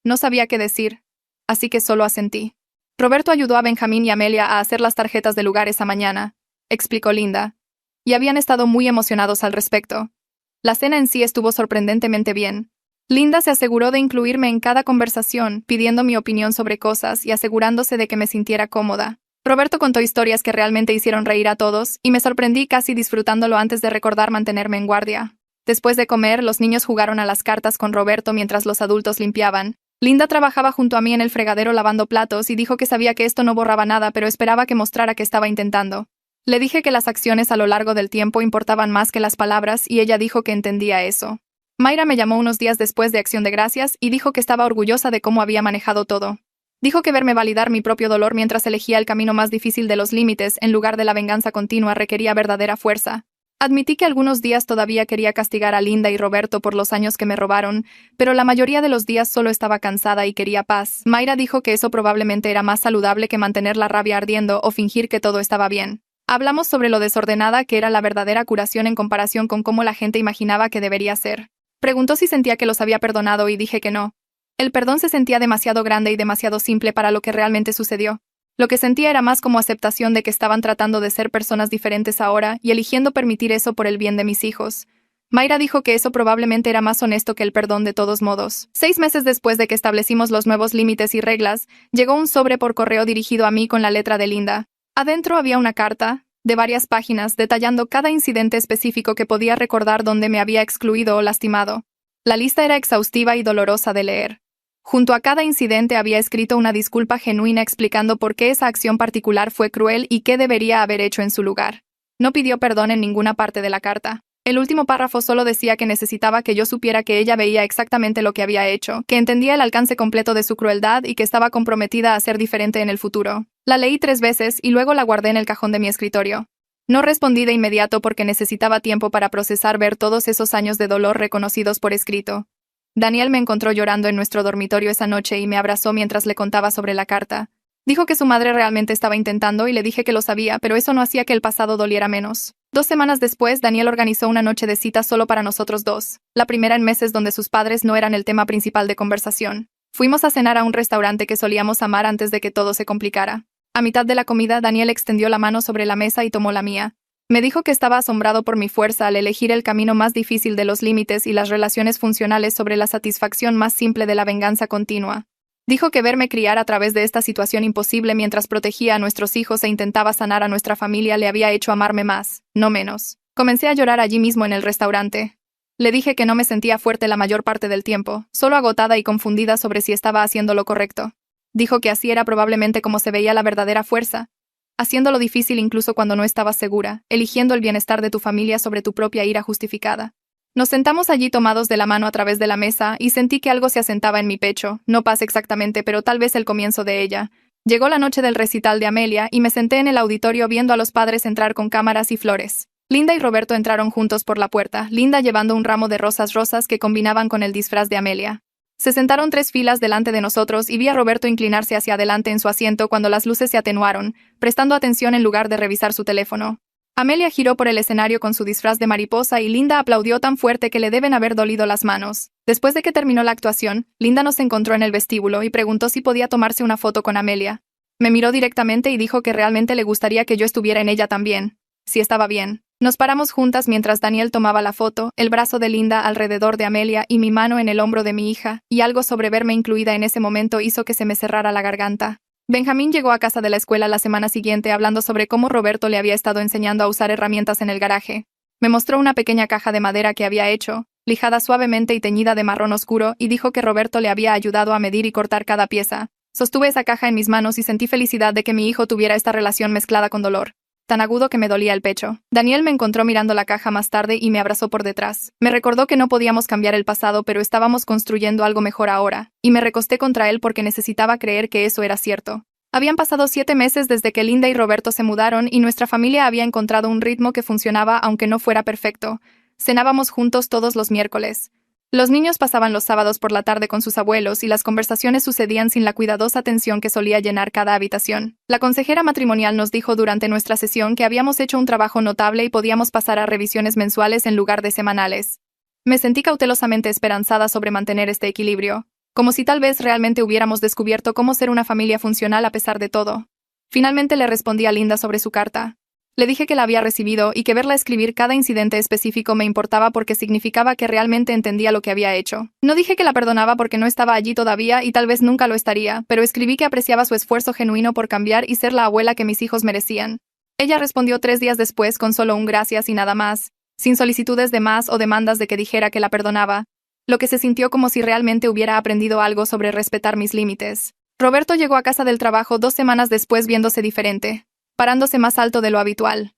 No sabía qué decir, así que solo asentí. Roberto ayudó a Benjamín y Amelia a hacer las tarjetas de lugar esa mañana, explicó Linda, y habían estado muy emocionados al respecto. La cena en sí estuvo sorprendentemente bien. Linda se aseguró de incluirme en cada conversación, pidiendo mi opinión sobre cosas y asegurándose de que me sintiera cómoda. Roberto contó historias que realmente hicieron reír a todos, y me sorprendí casi disfrutándolo antes de recordar mantenerme en guardia. Después de comer, los niños jugaron a las cartas con Roberto mientras los adultos limpiaban. Linda trabajaba junto a mí en el fregadero lavando platos y dijo que sabía que esto no borraba nada, pero esperaba que mostrara que estaba intentando. Le dije que las acciones a lo largo del tiempo importaban más que las palabras y ella dijo que entendía eso. Mayra me llamó unos días después de Acción de Gracias y dijo que estaba orgullosa de cómo había manejado todo. Dijo que verme validar mi propio dolor mientras elegía el camino más difícil de los límites en lugar de la venganza continua requería verdadera fuerza. Admití que algunos días todavía quería castigar a Linda y Roberto por los años que me robaron, pero la mayoría de los días solo estaba cansada y quería paz. Mayra dijo que eso probablemente era más saludable que mantener la rabia ardiendo o fingir que todo estaba bien. Hablamos sobre lo desordenada que era la verdadera curación en comparación con cómo la gente imaginaba que debería ser. Preguntó si sentía que los había perdonado y dije que no. El perdón se sentía demasiado grande y demasiado simple para lo que realmente sucedió. Lo que sentía era más como aceptación de que estaban tratando de ser personas diferentes ahora y eligiendo permitir eso por el bien de mis hijos. Mayra dijo que eso probablemente era más honesto que el perdón de todos modos. 6 meses después de que establecimos los nuevos límites y reglas, llegó un sobre por correo dirigido a mí con la letra de Linda. Adentro había una carta, de varias páginas, detallando cada incidente específico que podía recordar donde me había excluido o lastimado. La lista era exhaustiva y dolorosa de leer. Junto a cada incidente había escrito una disculpa genuina explicando por qué esa acción particular fue cruel y qué debería haber hecho en su lugar. No pidió perdón en ninguna parte de la carta. El último párrafo solo decía que necesitaba que yo supiera que ella veía exactamente lo que había hecho, que entendía el alcance completo de su crueldad y que estaba comprometida a ser diferente en el futuro. La leí 3 veces y luego la guardé en el cajón de mi escritorio. No respondí de inmediato porque necesitaba tiempo para procesar ver todos esos años de dolor reconocidos por escrito. Daniel me encontró llorando en nuestro dormitorio esa noche y me abrazó mientras le contaba sobre la carta. Dijo que su madre realmente estaba intentando y le dije que lo sabía, pero eso no hacía que el pasado doliera menos. 2 semanas después, Daniel organizó una noche de cita solo para nosotros dos, la primera en meses donde sus padres no eran el tema principal de conversación. Fuimos a cenar a un restaurante que solíamos amar antes de que todo se complicara. A mitad de la comida, Daniel extendió la mano sobre la mesa y tomó la mía. Me dijo que estaba asombrado por mi fuerza al elegir el camino más difícil de los límites y las relaciones funcionales sobre la satisfacción más simple de la venganza continua. Dijo que verme criar a través de esta situación imposible mientras protegía a nuestros hijos e intentaba sanar a nuestra familia le había hecho amarme más, no menos. Comencé a llorar allí mismo en el restaurante. Le dije que no me sentía fuerte la mayor parte del tiempo, solo agotada y confundida sobre si estaba haciendo lo correcto. Dijo que así era probablemente como se veía la verdadera fuerza, haciéndolo difícil incluso cuando no estabas segura, eligiendo el bienestar de tu familia sobre tu propia ira justificada. Nos sentamos allí tomados de la mano a través de la mesa y sentí que algo se asentaba en mi pecho, no paz exactamente, pero tal vez el comienzo de ella. Llegó la noche del recital de Amelia y me senté en el auditorio viendo a los padres entrar con cámaras y flores. Linda y Roberto entraron juntos por la puerta, Linda llevando un ramo de rosas rosas que combinaban con el disfraz de Amelia. Se sentaron 3 filas delante de nosotros y vi a Roberto inclinarse hacia adelante en su asiento cuando las luces se atenuaron, prestando atención en lugar de revisar su teléfono. Amelia giró por el escenario con su disfraz de mariposa y Linda aplaudió tan fuerte que le deben haber dolido las manos. Después de que terminó la actuación, Linda nos encontró en el vestíbulo y preguntó si podía tomarse una foto con Amelia. Me miró directamente y dijo que realmente le gustaría que yo estuviera en ella también. Si estaba bien. Nos paramos juntas mientras Daniel tomaba la foto, el brazo de Linda alrededor de Amelia y mi mano en el hombro de mi hija, y algo sobre verme incluida en ese momento hizo que se me cerrara la garganta. Benjamín llegó a casa de la escuela la semana siguiente hablando sobre cómo Roberto le había estado enseñando a usar herramientas en el garaje. Me mostró una pequeña caja de madera que había hecho, lijada suavemente y teñida de marrón oscuro, y dijo que Roberto le había ayudado a medir y cortar cada pieza. Sostuve esa caja en mis manos y sentí felicidad de que mi hijo tuviera esta relación mezclada con dolor. Tan agudo que me dolía el pecho. Daniel me encontró mirando la caja más tarde y me abrazó por detrás. Me recordó que no podíamos cambiar el pasado, pero estábamos construyendo algo mejor ahora, y me recosté contra él porque necesitaba creer que eso era cierto. Habían pasado 7 meses desde que Linda y Roberto se mudaron y nuestra familia había encontrado un ritmo que funcionaba aunque no fuera perfecto. Cenábamos juntos todos los miércoles. Los niños pasaban los sábados por la tarde con sus abuelos y las conversaciones sucedían sin la cuidadosa atención que solía llenar cada habitación. La consejera matrimonial nos dijo durante nuestra sesión que habíamos hecho un trabajo notable y podíamos pasar a revisiones mensuales en lugar de semanales. Me sentí cautelosamente esperanzada sobre mantener este equilibrio, como si tal vez realmente hubiéramos descubierto cómo ser una familia funcional a pesar de todo. Finalmente le respondí a Linda sobre su carta. Le dije que la había recibido y que verla escribir cada incidente específico me importaba porque significaba que realmente entendía lo que había hecho. No dije que la perdonaba porque no estaba allí todavía y tal vez nunca lo estaría, pero escribí que apreciaba su esfuerzo genuino por cambiar y ser la abuela que mis hijos merecían. Ella respondió 3 días después con solo un gracias y nada más, sin solicitudes de más o demandas de que dijera que la perdonaba, lo que se sintió como si realmente hubiera aprendido algo sobre respetar mis límites. Roberto llegó a casa del trabajo 2 semanas después viéndose diferente, parándose más alto de lo habitual.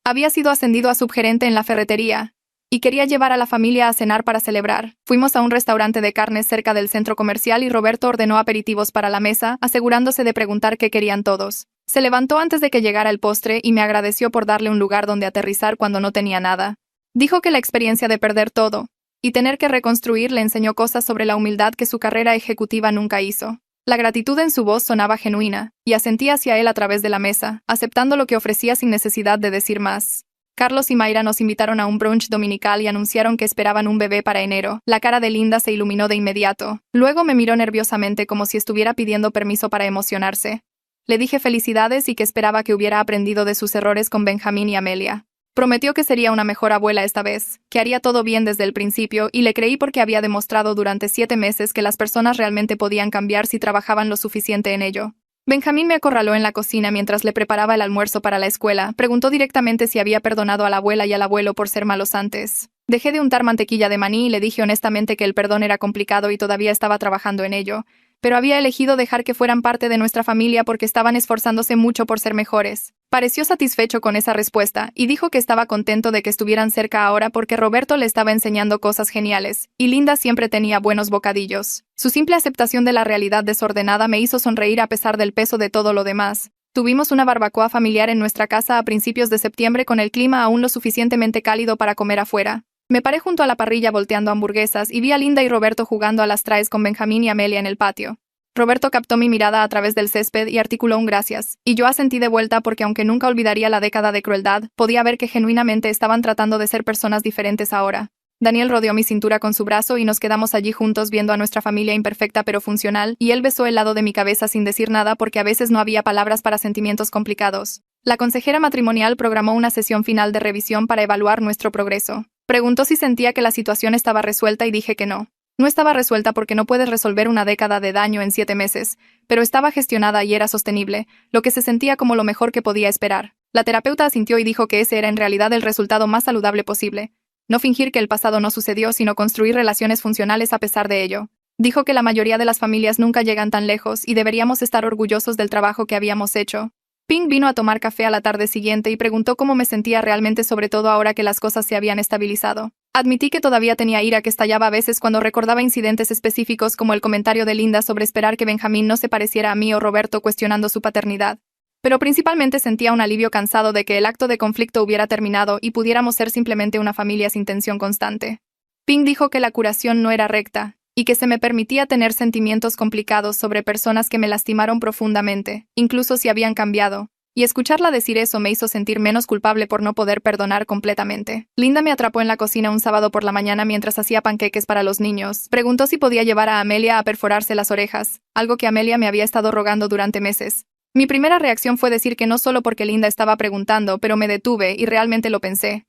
Había sido ascendido a subgerente en la ferretería, y quería llevar a la familia a cenar para celebrar. Fuimos a un restaurante de carnes cerca del centro comercial y Roberto ordenó aperitivos para la mesa, asegurándose de preguntar qué querían todos. Se levantó antes de que llegara el postre y me agradeció por darle un lugar donde aterrizar cuando no tenía nada. Dijo que la experiencia de perder todo y tener que reconstruir le enseñó cosas sobre la humildad que su carrera ejecutiva nunca hizo. La gratitud en su voz sonaba genuina, y asentí hacia él a través de la mesa, aceptando lo que ofrecía sin necesidad de decir más. Carlos y Mayra nos invitaron a un brunch dominical y anunciaron que esperaban un bebé para enero. La cara de Linda se iluminó de inmediato. Luego me miró nerviosamente como si estuviera pidiendo permiso para emocionarse. Le dije felicidades y que esperaba que hubiera aprendido de sus errores con Benjamín y Amelia. Prometió que sería una mejor abuela esta vez, que haría todo bien desde el principio y le creí porque había demostrado durante 7 meses que las personas realmente podían cambiar si trabajaban lo suficiente en ello. Benjamín me acorraló en la cocina mientras le preparaba el almuerzo para la escuela. Preguntó directamente si había perdonado a la abuela y al abuelo por ser malos antes. Dejé de untar mantequilla de maní y le dije honestamente que el perdón era complicado y todavía estaba trabajando en ello, pero había elegido dejar que fueran parte de nuestra familia porque estaban esforzándose mucho por ser mejores. Pareció satisfecho con esa respuesta y dijo que estaba contento de que estuvieran cerca ahora porque Roberto le estaba enseñando cosas geniales, y Linda siempre tenía buenos bocadillos. Su simple aceptación de la realidad desordenada me hizo sonreír a pesar del peso de todo lo demás. Tuvimos una barbacoa familiar en nuestra casa a principios de septiembre con el clima aún lo suficientemente cálido para comer afuera. Me paré junto a la parrilla volteando hamburguesas y vi a Linda y Roberto jugando a las traes con Benjamín y Amelia en el patio. Roberto captó mi mirada a través del césped y articuló un gracias, y yo asentí de vuelta porque aunque nunca olvidaría la década de crueldad, podía ver que genuinamente estaban tratando de ser personas diferentes ahora. Daniel rodeó mi cintura con su brazo y nos quedamos allí juntos viendo a nuestra familia imperfecta pero funcional, y él besó el lado de mi cabeza sin decir nada porque a veces no había palabras para sentimientos complicados. La consejera matrimonial programó una sesión final de revisión para evaluar nuestro progreso. Preguntó si sentía que la situación estaba resuelta y dije que no. No estaba resuelta porque no puedes resolver una década de daño en 7 meses, pero estaba gestionada y era sostenible, lo que se sentía como lo mejor que podía esperar. La terapeuta asintió y dijo que ese era en realidad el resultado más saludable posible. No fingir que el pasado no sucedió, sino construir relaciones funcionales a pesar de ello. Dijo que la mayoría de las familias nunca llegan tan lejos y deberíamos estar orgullosos del trabajo que habíamos hecho. Pink vino a tomar café a la tarde siguiente y preguntó cómo me sentía realmente, sobre todo ahora que las cosas se habían estabilizado. Admití que todavía tenía ira que estallaba a veces cuando recordaba incidentes específicos como el comentario de Linda sobre esperar que Benjamín no se pareciera a mí o Roberto cuestionando su paternidad. Pero principalmente sentía un alivio cansado de que el acto de conflicto hubiera terminado y pudiéramos ser simplemente una familia sin tensión constante. Pink dijo que la curación no era recta, y que se me permitía tener sentimientos complicados sobre personas que me lastimaron profundamente, incluso si habían cambiado, y escucharla decir eso me hizo sentir menos culpable por no poder perdonar completamente. Linda me atrapó en la cocina un sábado por la mañana mientras hacía panqueques para los niños. Preguntó si podía llevar a Amelia a perforarse las orejas, algo que Amelia me había estado rogando durante meses. Mi primera reacción fue decir que no solo porque Linda estaba preguntando, pero me detuve y realmente lo pensé.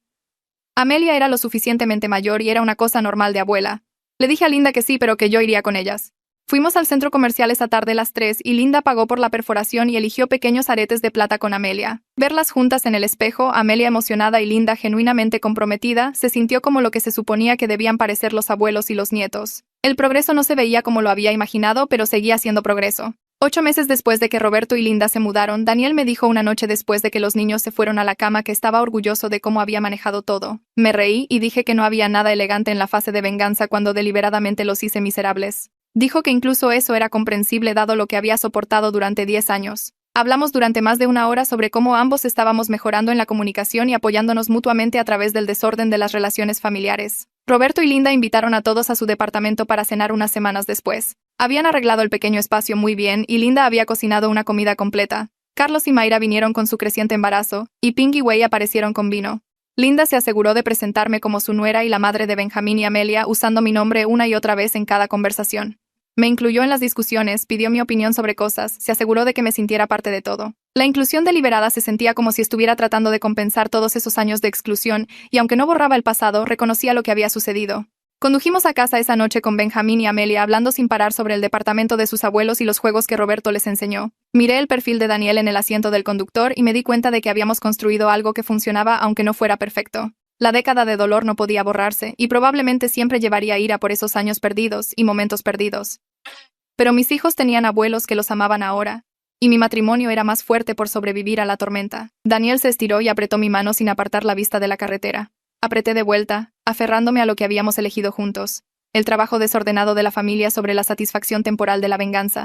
Amelia era lo suficientemente mayor y era una cosa normal de abuela. Le dije a Linda que sí, pero que yo iría con ellas. Fuimos al centro comercial esa tarde las 3 y Linda pagó por la perforación y eligió pequeños aretes de plata con Amelia. Verlas juntas en el espejo, Amelia emocionada y Linda genuinamente comprometida, se sintió como lo que se suponía que debían parecer los abuelos y los nietos. El progreso no se veía como lo había imaginado, pero seguía siendo progreso. 8 meses después de que Roberto y Linda se mudaron, Daniel me dijo una noche después de que los niños se fueron a la cama que estaba orgulloso de cómo había manejado todo. Me reí y dije que no había nada elegante en la fase de venganza cuando deliberadamente los hice miserables. Dijo que incluso eso era comprensible dado lo que había soportado durante 10 años. Hablamos durante más de 1 hora sobre cómo ambos estábamos mejorando en la comunicación y apoyándonos mutuamente a través del desorden de las relaciones familiares. Roberto y Linda invitaron a todos a su departamento para cenar unas semanas después. Habían arreglado el pequeño espacio muy bien y Linda había cocinado una comida completa. Carlos y Mayra vinieron con su creciente embarazo, y Pink y Wei aparecieron con vino. Linda se aseguró de presentarme como su nuera y la madre de Benjamín y Amelia usando mi nombre una y otra vez en cada conversación. Me incluyó en las discusiones, pidió mi opinión sobre cosas, se aseguró de que me sintiera parte de todo. La inclusión deliberada se sentía como si estuviera tratando de compensar todos esos años de exclusión, y aunque no borraba el pasado, reconocía lo que había sucedido. Condujimos a casa esa noche con Benjamín y Amelia hablando sin parar sobre el departamento de sus abuelos y los juegos que Roberto les enseñó. Miré el perfil de Daniel en el asiento del conductor y me di cuenta de que habíamos construido algo que funcionaba aunque no fuera perfecto. La década de dolor no podía borrarse, y probablemente siempre llevaría ira por esos años perdidos y momentos perdidos. Pero mis hijos tenían abuelos que los amaban ahora, y mi matrimonio era más fuerte por sobrevivir a la tormenta. Daniel se estiró y apretó mi mano sin apartar la vista de la carretera. Apreté de vuelta, aferrándome a lo que habíamos elegido juntos, el trabajo desordenado de la familia sobre la satisfacción temporal de la venganza.